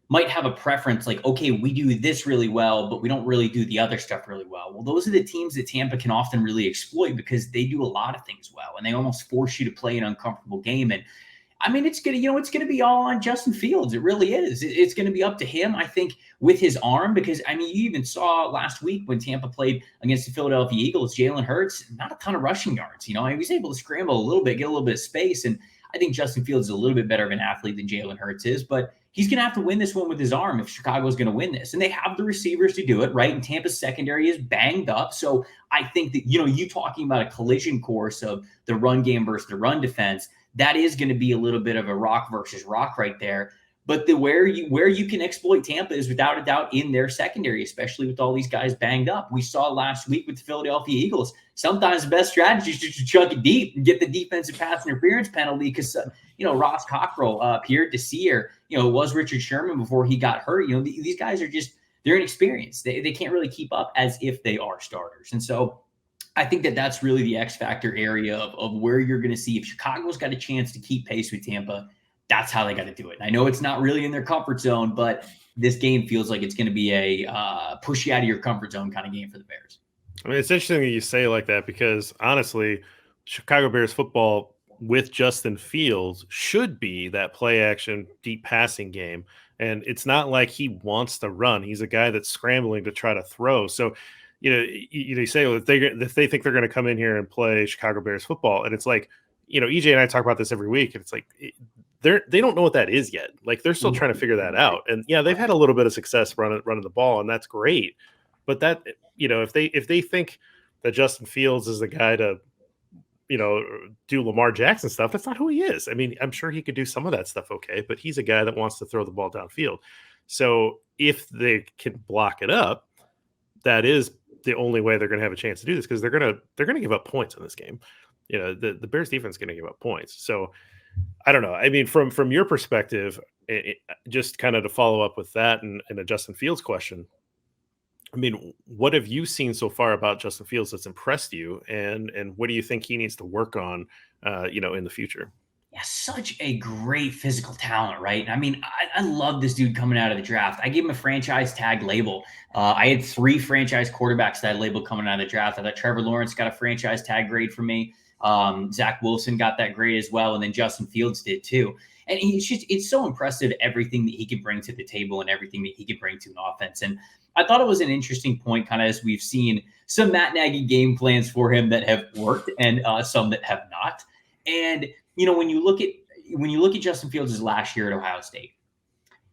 might have a preference, like, okay, we do this really well, but we don't really do the other stuff really well. Well, those are the teams that Tampa can often really exploit because they do a lot of things well, and they almost force you to play an uncomfortable game. And I mean, it's going to be all on Justin Fields. It really is. It's going to be up to him, I think, with his arm, because I mean, you even saw last week when Tampa played against the Philadelphia Eagles, Jalen Hurts, not a ton of rushing yards. He was able to scramble a little bit, get a little bit of space. And I think Justin Fields is a little bit better of an athlete than Jalen Hurts is, but he's going to have to win this one with his arm if Chicago's going to win this. And they have the receivers to do it, right? And Tampa's secondary is banged up. So I think that, you talking about a collision course of the run game versus the run defense, that is going to be a little bit of a rock versus rock right there. But where you can exploit Tampa is without a doubt in their secondary, especially with all these guys banged up. We saw last week with the Philadelphia Eagles, sometimes the best strategy is just to chuck it deep and get the defensive pass interference penalty because, Ross Cockrell, Pierre Desir, it was Richard Sherman before he got hurt. These guys are they're inexperienced. They can't really keep up as if they are starters. And so I think that's really the X factor area of where you're going to see if Chicago's got a chance to keep pace with Tampa. That's how they got to do it. And I know it's not really in their comfort zone, but this game feels like it's going to be a push you out of your comfort zone kind of game for the Bears. I mean, it's interesting that you say it like that because honestly, Chicago Bears football with Justin Fields should be that play action, deep passing game. And it's not like he wants to run. He's a guy that's scrambling to try to throw. So, you say, well, if they think they're going to come in here and play Chicago Bears football, and it's like, EJ and I talk about this every week, and it's like they don't know what that is yet. Like they're still trying to figure that out. And yeah, they've had a little bit of success running the ball, and that's great. But that, if they think that Justin Fields is the guy to, do Lamar Jackson stuff, that's not who he is. I mean, I'm sure he could do some of that stuff okay, but he's a guy that wants to throw the ball downfield. So if they can block it up, that is the only way they're going to have a chance to do this, because they're going to give up points in this game. The Bears defense is going to give up points. So I don't know. I mean, from your perspective, just kind of to follow up with that and a Justin Fields question, I mean, what have you seen so far about Justin Fields that's impressed you, and what do you think he needs to work on, in the future? Yeah, such a great physical talent, right? I mean, I love this dude coming out of the draft. I gave him a franchise tag label. I had 3 franchise quarterbacks that label coming out of the draft. I thought Trevor Lawrence got a franchise tag grade for me. Zach Wilson got that grade as well, and then Justin Fields did too. And it's so impressive, everything that he could bring to the table and everything that he could bring to an offense. And I thought it was an interesting point, kind of as we've seen some Matt Nagy game plans for him that have worked and some that have not. And, when you look at Justin Fields' last year at Ohio State,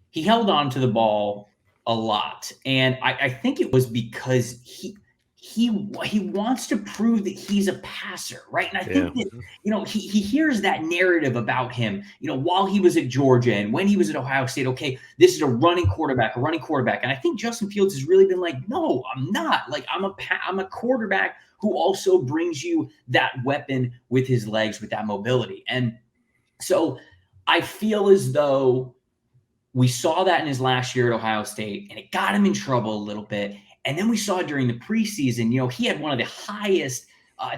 he held on to the ball a lot. And I think it was because he wants to prove that he's a passer, right? And I think that, he hears that narrative about him, while he was at Georgia and when he was at Ohio State. Okay, this is a running quarterback. And I think Justin Fields has really been like, no, I'm not. Like, I'm a quarterback who also brings you that weapon with his legs, with that mobility. And so I feel as though we saw that in his last year at Ohio State, and it got him in trouble a little bit. And then we saw during the preseason, he had one of the highest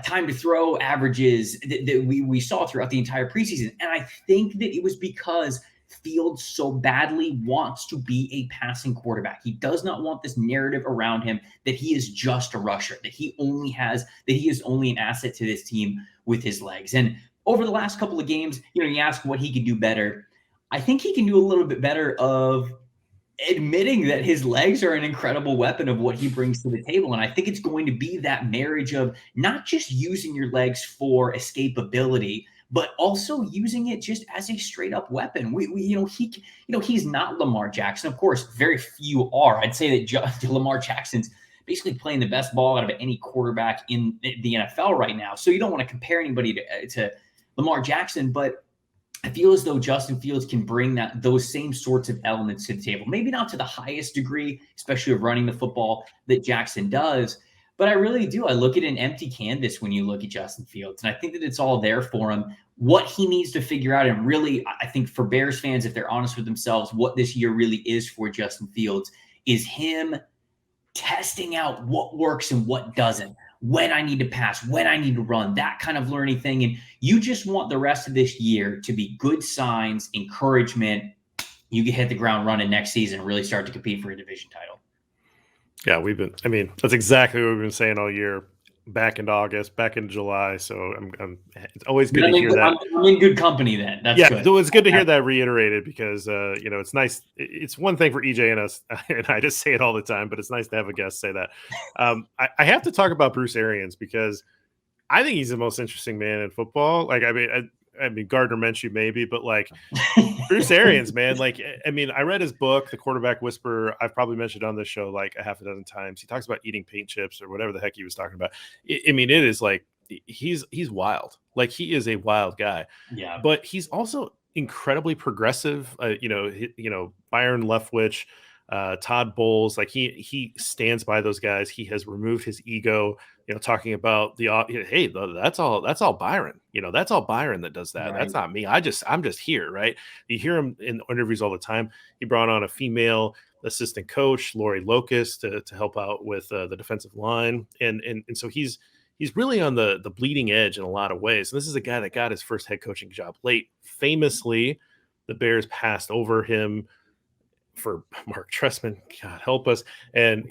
time to throw averages that we saw throughout the entire preseason. And I think that it was because Fields so badly wants to be a passing quarterback. He does not want this narrative around him that he is just a rusher, that he is only an asset to this team with his legs. And over the last couple of games, you ask what he could do better. I think he can do a little bit better of admitting that his legs are an incredible weapon of what he brings to the table. And I think it's going to be that marriage of not just using your legs for escapability, but also using it just as a straight up weapon. He's not Lamar Jackson. Of course, very few are. I'd say that Lamar Jackson's basically playing the best ball out of any quarterback in the NFL right now. So you don't want to compare anybody to Lamar Jackson, but I feel as though Justin Fields can bring those same sorts of elements to the table. Maybe not to the highest degree, especially of running the football that Jackson does, but I really do. I look at an empty canvas when you look at Justin Fields, and I think that it's all there for him. What he needs to figure out, and really, I think for Bears fans, if they're honest with themselves, what this year really is for Justin Fields is him testing out what works and what doesn't. When I need to pass, when I need to run, that kind of learning thing. And you just want the rest of this year to be good signs, encouragement. You can hit the ground running next season and really start to compete for a division title. Yeah, that's exactly what we've been saying all year, back in August, back in July. So it's always good to hear that. I'm in good company then. That's good. It's good to hear that reiterated because, it's nice. It's one thing for EJ and us, and I just say it all the time, but it's nice to have a guest say that. I have to talk about Bruce Arians because I think he's the most interesting man in football. Like, I mean, Gardner Minshew maybe, but like Bruce Arians, man. Like, I read his book, The Quarterback Whisperer. I've probably mentioned on this show like a half a dozen times. He talks about eating paint chips or whatever the heck he was talking about. It is like he's wild. Like, he is a wild guy. Yeah, but he's also incredibly progressive. Byron Leftwich, Todd Bowles, like he stands by those guys. He has removed his ego, talking about hey, that's all Byron. That's all Byron that does that. Right. That's not me. I'm just here, right? You hear him in interviews all the time. He brought on a female assistant coach, Lori Locust, to help out with the defensive line, and so he's really on the bleeding edge in a lot of ways. And this is a guy that got his first head coaching job late. Famously, the Bears passed over him for Mark Trestman, God help us. And,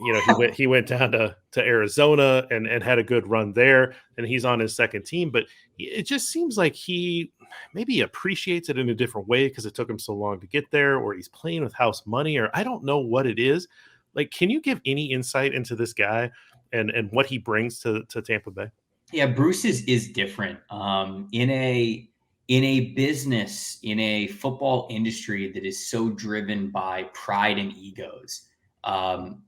he went down to Arizona and had a good run there, and he's on his second team. But it just seems like he maybe appreciates it in a different way because it took him so long to get there, or he's playing with house money, or I don't know what it is. Like, can you give any insight into this guy and what he brings to Tampa Bay? Yeah, Bruce is different. In a business, in a football industry that is so driven by pride and egos,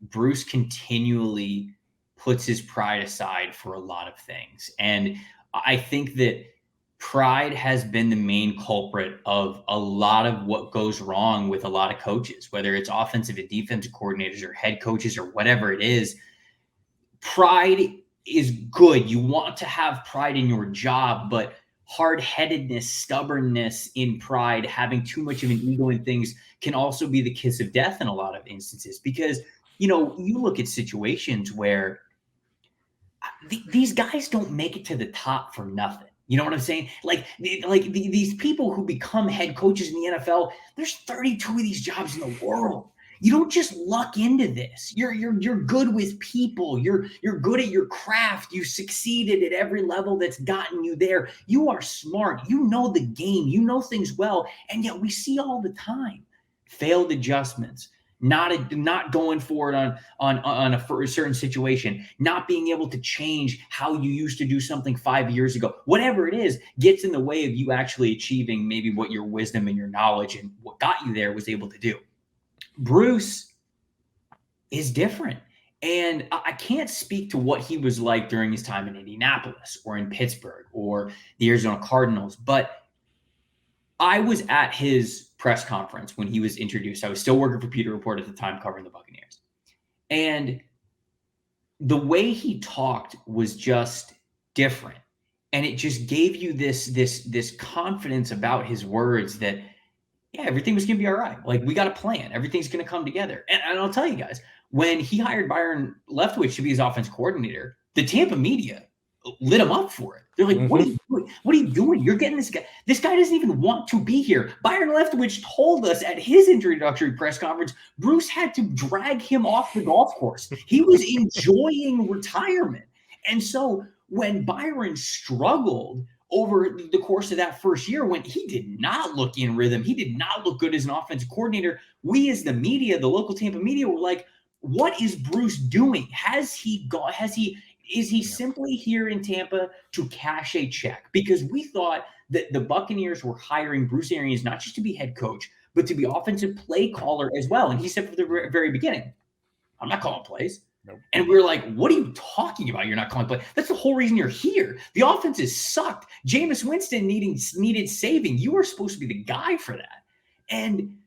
Bruce continually puts his pride aside for a lot of things. And I think that pride has been the main culprit of a lot of what goes wrong with a lot of coaches, whether it's offensive and defensive coordinators or head coaches or whatever it is. Pride is good. You want to have pride in your job, but hard-headedness, stubbornness in pride, having too much of an ego in things can also be the kiss of death in a lot of instances. Because, you look at situations where these guys don't make it to the top for nothing. You know what I'm saying? These people who become head coaches in the NFL, there's 32 of these jobs in the world. You don't just luck into this. You're good with people. You're good at your craft. You succeeded at every level that's gotten you there. You are smart. You know the game. You know things well. And yet we see all the time failed adjustments, not going for it for a certain situation, not being able to change how you used to do something 5 years ago. Whatever it is gets in the way of you actually achieving maybe what your wisdom and your knowledge and what got you there was able to do. Bruce is different. And I can't speak to what he was like during his time in Indianapolis or in Pittsburgh or the Arizona Cardinals, but I was at his press conference when he was introduced. I was still working for Peter Report at the time, covering the Buccaneers. And the way he talked was just different. And it just gave you this confidence about his words that, yeah, everything was going to be all right. Like, we got a plan. Everything's going to come together. And I'll tell you guys, when he hired Byron Leftwich to be his offense coordinator, the Tampa media lit him up for it. They're like, what are you doing? What are you doing? You're getting this guy. This guy doesn't even want to be here. Byron Leftwich told us at his introductory press conference, Bruce had to drag him off the golf course. He was enjoying retirement. And so when Byron struggled over the course of that first year, when he did not look in rhythm, he did not look good as an offensive coordinator, we as the media, the local Tampa media, were like, what is Bruce doing? Is he simply here in Tampa to cash a check? Because we thought that the Buccaneers were hiring Bruce Arians not just to be head coach, but to be offensive play caller as well. And he said from the very beginning, I'm not calling plays. Nope. And we were like, what are you talking about? You're not calling plays. That's the whole reason you're here. The offense is sucked. Jameis Winston needed saving. You were supposed to be the guy for that. And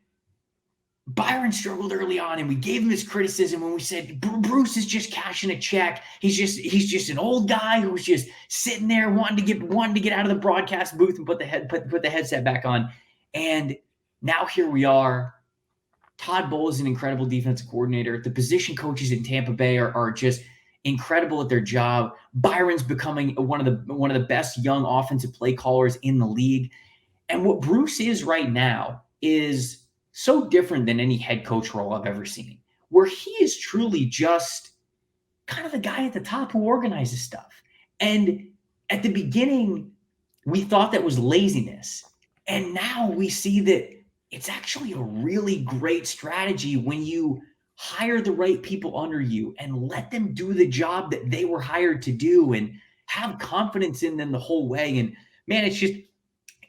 Byron struggled early on, and we gave him his criticism when we said Bruce is just cashing a check. He's just an old guy who's just sitting there wanting to get out of the broadcast booth and put the headset back on. And now here we are. Todd Bowles is an incredible defensive coordinator. The position coaches in Tampa Bay are just incredible at their job. Byron's becoming one of the best young offensive play callers in the league. And what Bruce is right now is so different than any head coach role I've ever seen, where he is truly just kind of the guy at the top who organizes stuff. And at the beginning, we thought that was laziness. And now we see that it's actually a really great strategy when you hire the right people under you and let them do the job that they were hired to do and have confidence in them the whole way. And man, it's just,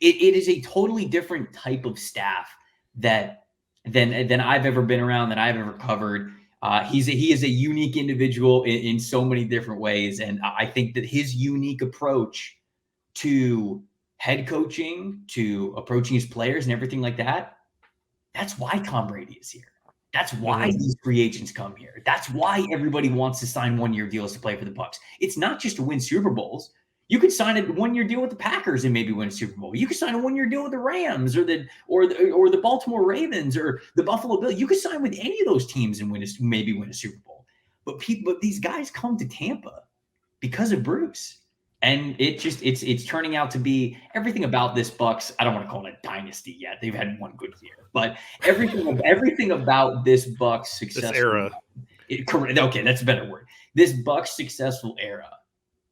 it is a totally different type of staff than I've ever been around, that I've ever covered. He is a unique individual in so many different ways. And I think that his unique approach to head coaching, to approaching his players and everything like that, that's why Tom Brady is here. That's why these free agents come here. That's why everybody wants to sign one-year deals to play for the Bucs. It's not just to win Super Bowls. You could sign a one-year deal with the Packers and maybe win a Super Bowl. You could sign a one-year deal with the Rams or the Baltimore Ravens or the Buffalo Bills. You could sign with any of those teams and maybe win a Super Bowl. But these guys come to Tampa because of Bruce, and it's turning out to be everything about this Bucs. I don't want to call it a dynasty yet. They've had one good year, but everything about this Bucs successful this era. Okay, that's a better word. This Bucs successful era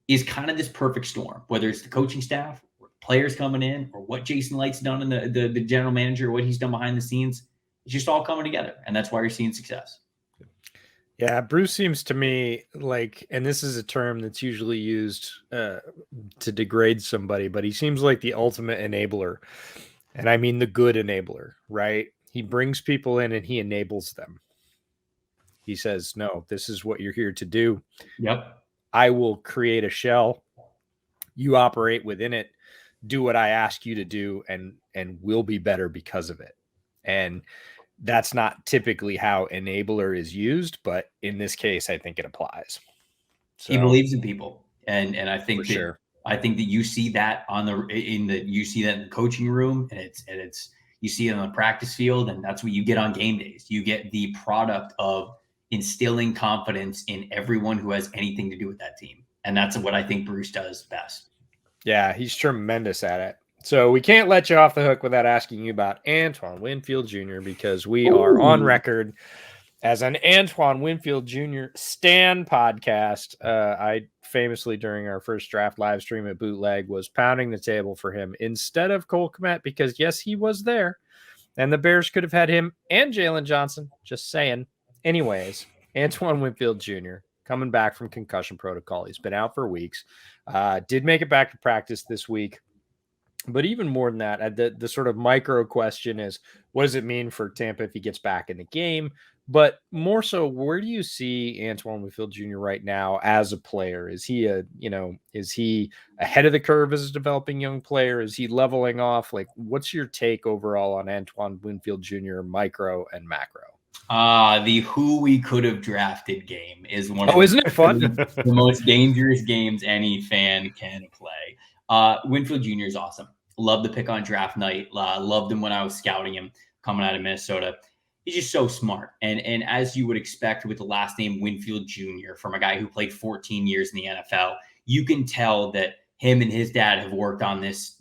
is kind of this perfect storm, whether it's the coaching staff or players coming in or what Jason Light's done in the general manager, what he's done behind the scenes. It's just all coming together. And that's why you're seeing success. Yeah, Bruce seems to me like, and this is a term that's usually used to degrade somebody, but he seems like the ultimate enabler. And I mean the good enabler, right? He brings people in and he enables them. He says, no, this is what you're here to do. Yep. I will create a shell. You operate within it, do what I ask you to do, and we'll be better because of it. And that's not typically how enabler is used, but in this case, I think it applies. So, he believes in people, and I think that sure. I think that you see that you see that in the coaching room, and it's you see it on the practice field, and that's what you get on game days. You get the product of instilling confidence in everyone who has anything to do with that team. And that's what I think Bruce does best. Yeah, he's tremendous at it. So we can't let you off the hook without asking you about Antoine Winfield Jr. because we are on record as an Antoine Winfield Jr. Stan podcast. I famously, during our first draft live stream at Bootleg, was pounding the table for him instead of Cole Kmet because, yes, he was there. And the Bears could have had him and Jalen Johnson. Just saying. Anyways, Antoine Winfield Jr. coming back from concussion protocol. He's been out for weeks. Did make it back to practice this week. But even more than that, the sort of micro question is, what does it mean for Tampa if he gets back in the game? But more so, where do you see Antoine Winfield Jr. right now as a player? Is he is he ahead of the curve as a developing young player? Is he leveling off? Like, what's your take overall on Antoine Winfield Jr. micro and macro? The who we could have drafted game is one of isn't it fun? the most dangerous games any fan can play. Winfield Jr. is awesome. Love the pick on draft night. Loved him when I was scouting him coming out of Minnesota. He's just so smart. And as you would expect with the last name Winfield Jr. from a guy who played 14 years in the NFL, you can tell that him and his dad have worked on this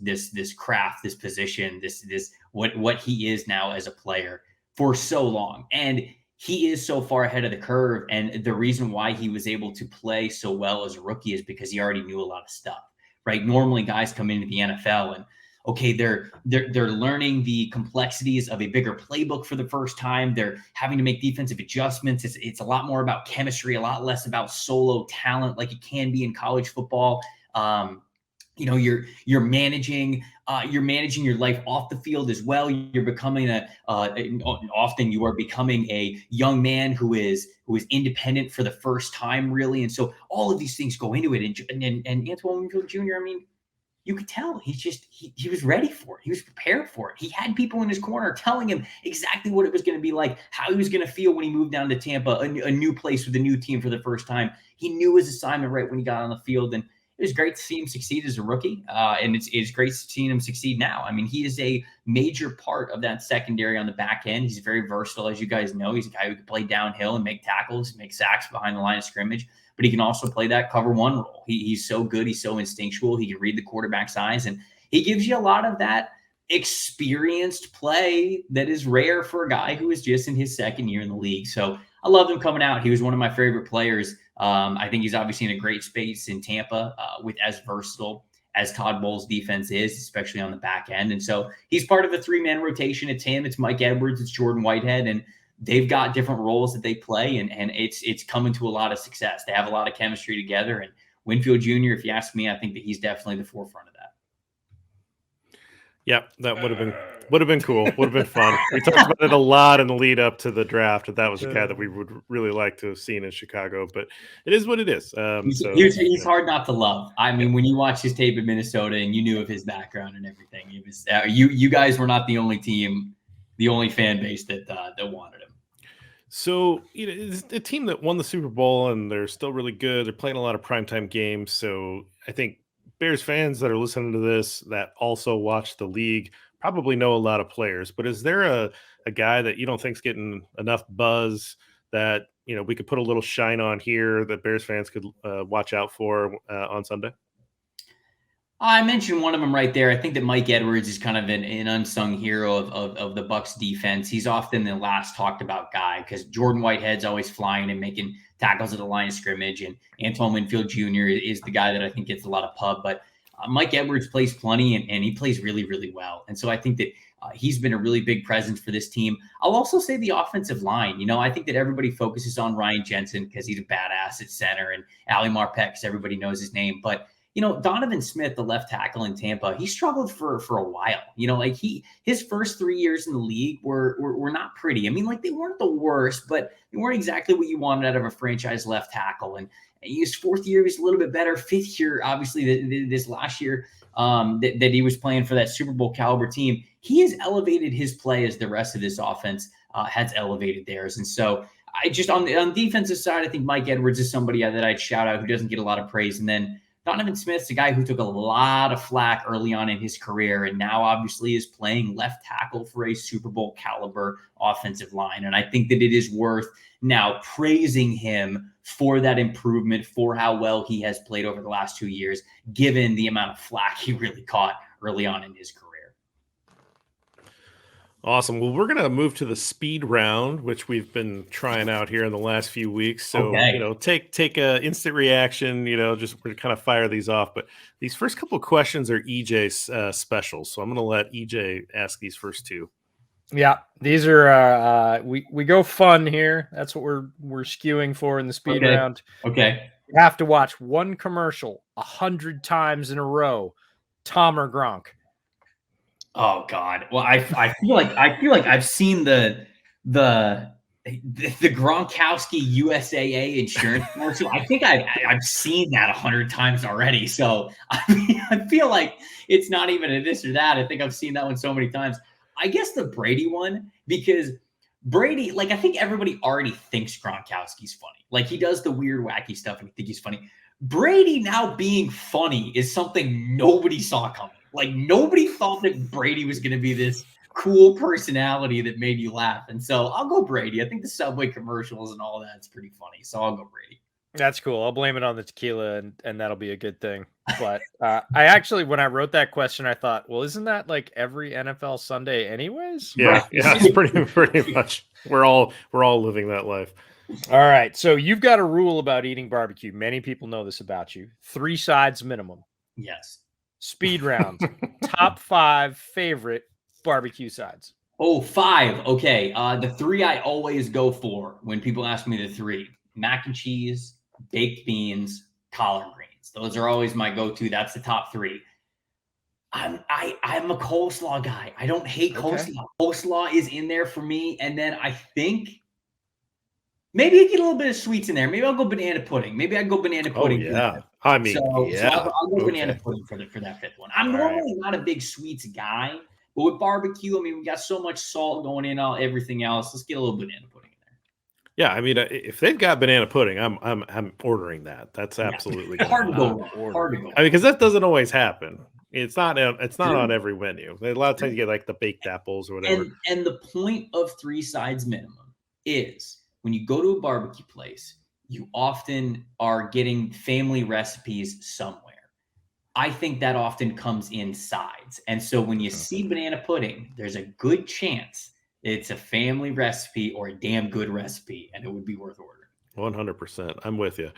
craft, this position, this what he is now as a player for so long. And he is so far ahead of the curve. And the reason why he was able to play so well as a rookie is because he already knew a lot of stuff, right? Normally guys come into the NFL and, okay, they're learning the complexities of a bigger playbook for the first time. They're having to make defensive adjustments. It's a lot more about chemistry, a lot less about solo talent like it can be in college football. You're managing your life off the field as well. You're becoming often you are becoming a young man who is independent for the first time, really. And so all of these things go into it. And Antoine Winfield Jr., I mean, you could tell he was ready for it. He was prepared for it. He had people in his corner telling him exactly what it was going to be like, how he was going to feel when he moved down to Tampa, a new place with a new team for the first time. He knew his assignment right when he got on the field, and it was great to see him succeed as a rookie. And it's great to see him succeed now. I mean, he is a major part of that secondary on the back end. He's very versatile, as you guys know. He's a guy who can play downhill and make tackles, make sacks behind the line of scrimmage, but he can also play that cover one role. He's so good. He's so instinctual. He can read the quarterback's eyes, and he gives you a lot of that experienced play that is rare for a guy who is just in his second year in the league. So I loved him coming out. He was one of my favorite players. I think he's obviously in a great space in Tampa with as versatile as Todd Bowles' defense is, especially on the back end. And so he's part of a three-man rotation. It's him, it's Mike Edwards, it's Jordan Whitehead, and they've got different roles that they play, and it's coming to a lot of success. They have a lot of chemistry together, and Winfield Jr., if you ask me, I think that he's definitely the forefront of that. Yeah, that would have been cool. Would have been fun. We talked about it a lot in the lead up to the draft. That was a guy that we would really like to have seen in Chicago, but it is what it is. He's hard not to love. I mean, when you watch his tape in Minnesota and you knew of his background and everything, it was you guys were not the only team, the only fan base that wanted him. So, it's a team that won the Super Bowl and they're still really good. They're playing a lot of primetime games. So I think Bears fans that are listening to this that also watch the league probably know a lot of players. But is there a guy that you don't think's getting enough buzz that, we could put a little shine on here that Bears fans could watch out for on Sunday? I mentioned one of them right there. I think that Mike Edwards is kind of an unsung hero of the Bucs defense. He's often the last talked about guy because Jordan Whitehead's always flying and making tackles at the line of scrimmage, and Antoine Winfield Jr. is the guy that I think gets a lot of pub. But Mike Edwards plays plenty, and he plays really, really well. And so I think that he's been a really big presence for this team. I'll also say the offensive line. I think that everybody focuses on Ryan Jensen because he's a badass at center, and Ali Marpet because everybody knows his name. But Donovan Smith, the left tackle in Tampa, he struggled for a while. His first 3 years in the league were not pretty. I mean, they weren't the worst, but they weren't exactly what you wanted out of a franchise left tackle. And his fourth year was a little bit better. Fifth year, obviously, this last year that he was playing for that Super Bowl caliber team, he has elevated his play as the rest of this offense has elevated theirs. And so I just on the defensive side, I think Mike Edwards is somebody that I'd shout out who doesn't get a lot of praise. And then Donovan Smith's a guy who took a lot of flack early on in his career and now obviously is playing left tackle for a Super Bowl caliber offensive line. And I think that it is worth now praising him for that improvement, for how well he has played over the last 2 years, given the amount of flack he really caught early on in his career. Awesome. Well, we're going to move to the speed round, which we've been trying out here in the last few weeks. So, take a instant reaction, just we're kind of fire these off. But these first couple of questions are EJ's specials. So I'm going to let EJ ask these first two. Yeah, these are we go fun here. That's what we're skewing for in the speed round. Okay. You have to watch one commercial 100 times in a row. Tom or Gronk? Oh God. Well, I feel like I've seen the Gronkowski USAA insurance commercial. I think I've seen that 100 times already. So I feel like it's not even a this or that. I think I've seen that one so many times. I guess the Brady one, because Brady, like, I think everybody already thinks Gronkowski's funny. Like, he does the weird, wacky stuff and I think he's funny. Brady now being funny is something nobody saw coming. Like, nobody thought that Brady was going to be this cool personality that made you laugh. And so I'll go Brady. I think the Subway commercials and all that's pretty funny. So I'll go Brady. That's cool. I'll blame it on the tequila and that'll be a good thing. But I actually, when I wrote that question, I thought, well, isn't that like every NFL Sunday anyways? Yeah, it's pretty much. We're all living that life. All right. So you've got a rule about eating barbecue. Many people know this about you. 3 sides minimum. Yes. Speed round. Top 5 favorite barbecue sides. Oh, 5. Okay. The 3 I always go for when people ask me the 3: mac and cheese, baked beans, collard greens. Those are always my go-to. That's the top 3. I'm a coleslaw guy. I don't hate coleslaw. Coleslaw is in there for me. And then I think maybe I get a little bit of sweets in there. Maybe I'll go banana pudding. Maybe I go banana pudding. Oh, yeah. I mean, so I'll go banana pudding for that 5th one. I'm normally not a big sweets guy, but with barbecue, I mean, we got so much salt going in on everything else. Let's get a little banana pudding in there. Yeah, I mean, if they've got banana pudding, I'm ordering that. That's absolutely hard to go wrong. Hard to go. I mean, because that doesn't always happen. It's not on every menu. A lot of times you get like the baked apples or whatever. And the point of 3 sides minimum is when you go to a barbecue place, you often are getting family recipes somewhere. I think that often comes in sides. And so when you see banana pudding, there's a good chance it's a family recipe or a damn good recipe, and it would be worth ordering. 100%. I'm with you.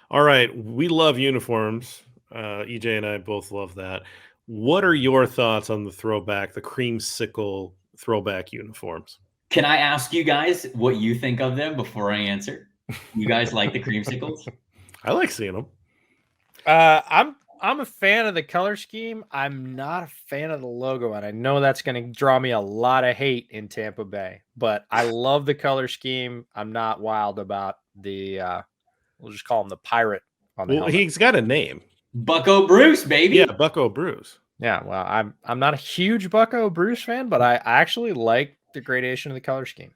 All right. We love uniforms. EJ and I both love that. What are your thoughts on the creamsicle throwback uniforms? Can I ask you guys what you think of them before I answer? You guys like the creamsicles? I like seeing them. I'm a fan of the color scheme. I'm not a fan of the logo, and I know that's going to draw me a lot of hate in Tampa Bay. But I love the color scheme. I'm not wild about the. We'll just call him the pirate on the helmet. He's got a name. Bucko Bruce, baby. Yeah, Bucko Bruce. Yeah, well, I'm not a huge Bucko Bruce fan, but I actually like the gradation of the color scheme.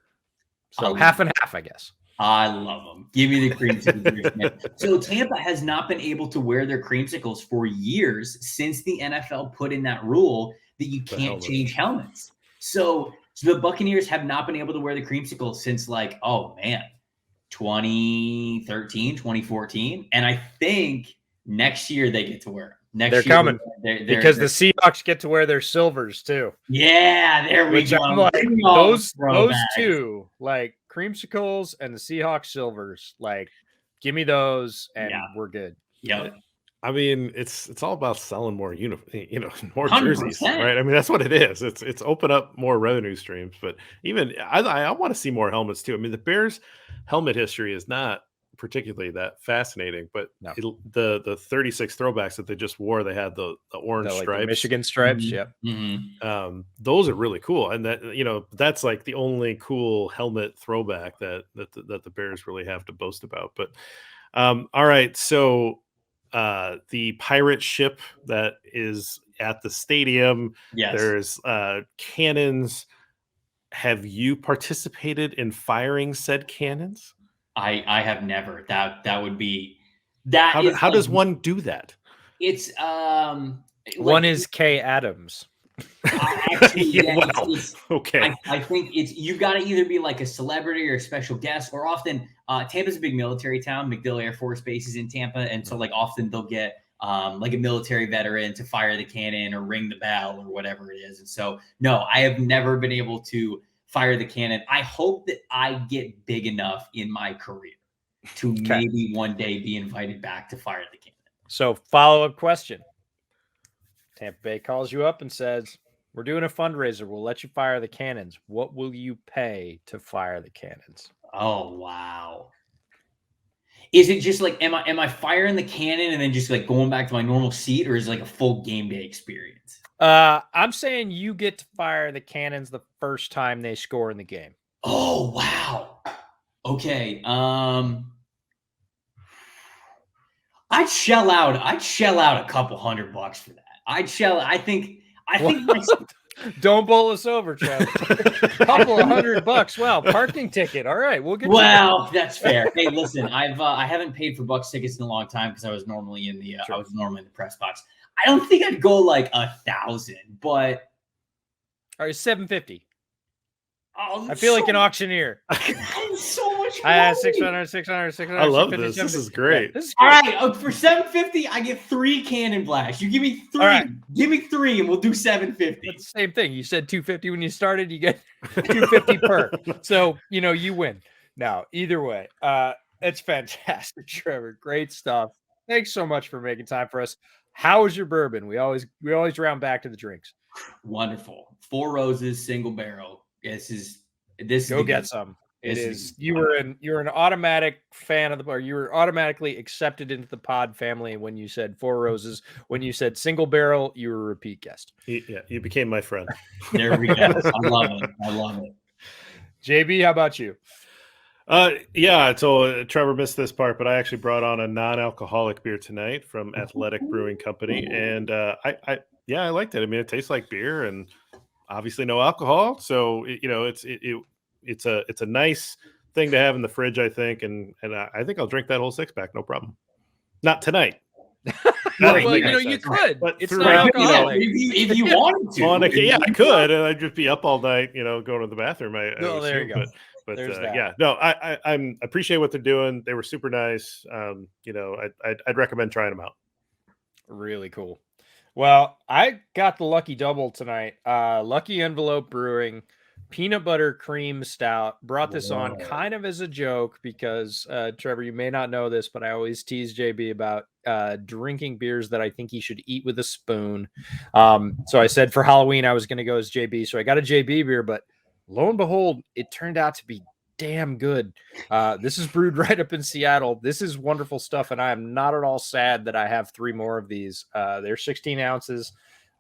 So half and half, I guess. I love them. Give me the creamsicles. So Tampa has not been able to wear their creamsicles for years since the NFL put in that rule that you can't change helmets. So the Buccaneers have not been able to wear the creamsicles since 2013, 2014. And I think next year they get to wear them. They're coming because the Seahawks get to wear their silvers too. Yeah, there we go. I'm like, those two, like creamsicles and the Seahawks silvers, like give me those and we're good. Yep. I mean, it's all about selling more more 100%. jerseys, right? I mean, that's what it is. It's open up more revenue streams, but even I want to see more helmets too. I mean, the Bears helmet history is not particularly that fascinating, but the 36 throwbacks that they just wore, they had the orange stripes, the Michigan stripes. Those are really cool, and that that's like the only cool helmet throwback that the Bears really have to boast about. But all right, so the pirate ship that is at the stadium, there's cannons. Have you participated in firing said cannons? I have never. That would be that. How does one do that? It's one is Kay Adams. Actually, okay. I think you've got to either be like a celebrity or a special guest, or often Tampa's a big military town. MacDill Air Force Base is in Tampa, and so often they'll get like a military veteran to fire the cannon or ring the bell or whatever it is. And so, no, I have never been able to fire the cannon. I hope that I get big enough in my career to maybe one day be invited back to fire the cannon. So, follow-up question. Tampa Bay calls you up and says, we're doing a fundraiser. We'll let you fire the cannons. What will you pay to fire the cannons? Oh, wow. Is it just like, am I firing the cannon and then just like going back to my normal seat, or is it like a full game day experience? I'm saying you get to fire the cannons the first time they score in the game. Oh, wow. Okay. I'd shell out a couple $100 for that. I think Don't bowl us over, Trevor. Couple of $100. Well, parking ticket. All right, we'll get. Well, that's fair. Hey, listen, I haven't paid for Bucs tickets in a long time because I was normally in the press box. I don't think I'd go like 1,000, but all right, $750. Oh, I feel like an auctioneer. So much money. 600. I love this. This is great. Yeah, this is all right. For $750, I get 3 cannon blasts. You give me 3. Right. Give me 3, and we'll do $750. It's the same thing. You said $250 when you started. You get $250 per. So you win. Now, either way, it's fantastic, Trevor. Great stuff. Thanks so much for making time for us. How is your bourbon? We always round back to the drinks. Wonderful. 4 Roses, single barrel. This Go get some. It is. You were an automatic fan of the bar. You were automatically accepted into the pod family when you said 4 Roses. When you said single barrel, you were a repeat guest. Yeah, you became my friend. There we go. I love it. JB, how about you? Yeah, so Trevor missed this part, but I actually brought on a non-alcoholic beer tonight from Athletic Brewing Company, and I liked it. I mean, it tastes like beer, and obviously no alcohol, so it's a nice thing to have in the fridge, I think, and I think I'll drink that whole 6-pack, no problem. Not tonight. Well, you could, but it's not alcoholic. If you wanted to. Yeah, I could, and I'd just be up all night, going to the bathroom. There you go. But yeah, no, I appreciate what they're doing. They were super nice. I'd recommend trying them out. Really cool. Well, I got the lucky double tonight. Lucky Envelope Brewing peanut butter cream stout. Brought this on kind of as a joke because Trevor, you may not know this, but I always tease JB about drinking beers that I think he should eat with a spoon. So I said for Halloween I was going to go as JB, so I got a JB beer, but lo and behold, it turned out to be damn good. This is brewed right up in Seattle. This is wonderful stuff, and I am not at all sad that I have 3 more of these. They're 16 ounces,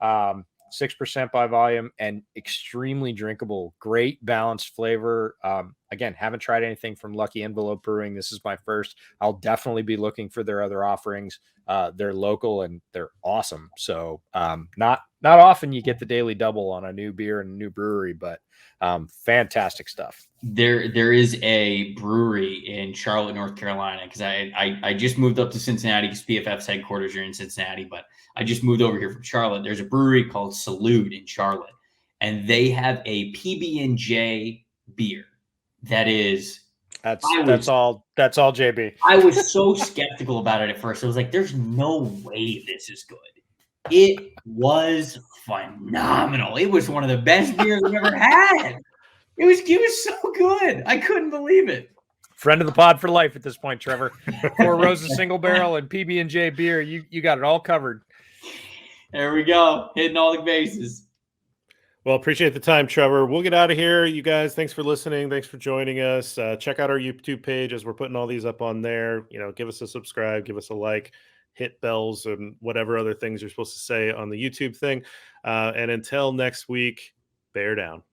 6% by volume, and extremely drinkable. Great balanced flavor. Again, haven't tried anything from Lucky Envelope Brewing. This is my first. I'll definitely be looking for their other offerings. They're local and they're awesome. So not often you get the daily double on a new beer and a new brewery, but fantastic stuff. There is a brewery in Charlotte, North Carolina, because I just moved up to Cincinnati because PFF's headquarters are in Cincinnati, but I just moved over here from Charlotte. There's a brewery called Salute in Charlotte, and they have a PB&J beer that is that's all JB. I was so skeptical about it at first. I was like, there's no way this is good. It was phenomenal. It was one of the best beers I've ever had. It was so good. I couldn't believe it. Friend of the pod for life at this point, Trevor. 4 Roses single barrel and PB&J beer. You got it all covered. There we go. Hitting all the bases. Well, appreciate the time, Trevor. We'll get out of here. You guys, thanks for listening. Thanks for joining us. Check out our YouTube page as we're putting all these up on there. Give us a subscribe, give us a like, hit bells, and whatever other things you're supposed to say on the YouTube thing. And until next week, bear down.